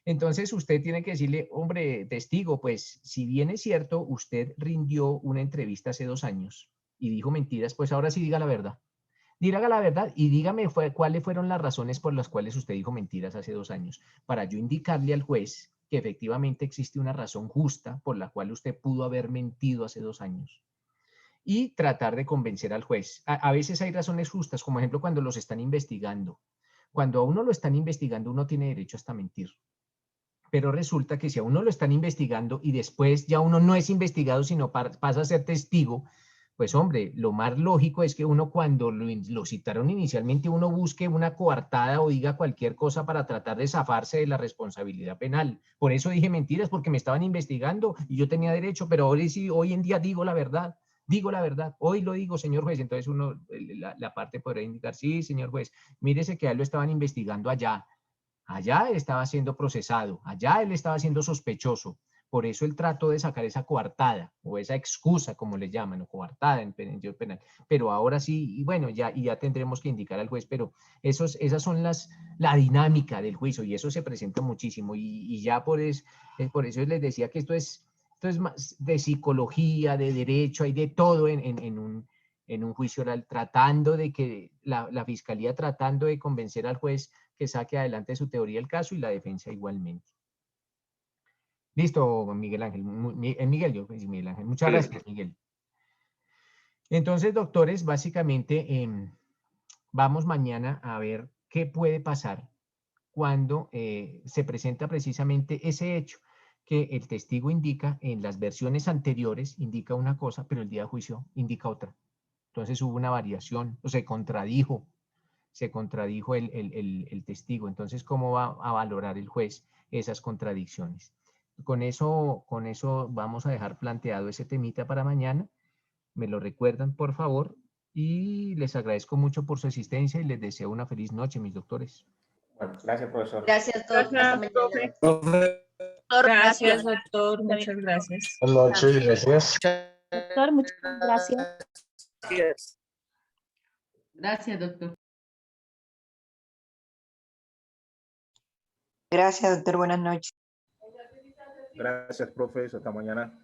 Entonces usted tiene que decirle, hombre, testigo, pues si bien es cierto, usted rindió una entrevista hace 2 años y dijo mentiras, pues ahora sí diga la verdad. Diga la verdad y dígame cuáles fueron las razones por las cuales usted dijo mentiras hace 2 años, para yo indicarle al juez que efectivamente existe una razón justa por la cual usted pudo haber mentido hace 2 años. Y tratar de convencer al juez. A veces hay razones justas, como ejemplo cuando los están investigando. Cuando a uno lo están investigando, uno tiene derecho hasta mentir. Pero resulta que si a uno lo están investigando y después ya uno no es investigado, sino pasa a ser testigo, pues hombre, lo más lógico es que uno cuando lo citaron inicialmente, uno busque una coartada o diga cualquier cosa para tratar de zafarse de la responsabilidad penal. Por eso dije mentiras, porque me estaban investigando y yo tenía derecho, pero ahora sí, hoy en día digo la verdad. Digo la verdad, hoy lo digo, señor juez. Entonces uno, la parte podrá indicar, sí, señor juez, mírese que a él lo estaban investigando allá. Allá él estaba siendo procesado, allá él estaba siendo sospechoso. Por eso él trató de sacar esa coartada o esa excusa, como le llaman, o coartada en derecho penal. Pero ahora sí, y bueno, ya tendremos que indicar al juez, pero esas son la dinámica del juicio y eso se presenta muchísimo. Y ya por eso les decía que esto es más de psicología, de derecho, hay de todo en un juicio oral, tratando de que la fiscalía tratando de convencer al juez que saque adelante su teoría del caso y la defensa igualmente. Listo, Miguel Ángel. Miguel, yo pues, Miguel Ángel. Muchas gracias, Miguel. Entonces, doctores, básicamente vamos mañana a ver qué puede pasar cuando se presenta precisamente ese hecho que el testigo indica en las versiones anteriores, indica una cosa, pero el día de juicio indica otra. Entonces hubo una variación, o se contradijo el testigo. Entonces, ¿cómo va a valorar el juez esas contradicciones? Con eso vamos a dejar planteado ese temita para mañana. Me lo recuerdan, por favor, y les agradezco mucho por su asistencia y les deseo una feliz noche, mis doctores. Bueno, gracias, profesor. Gracias, doctor. Hasta mañana. Gracias, doctor. Muchas gracias. Buenas noches, gracias. Doctor, muchas gracias. Gracias, doctor. Gracias, doctor. Buenas noches. Gracias, profe. Hasta mañana.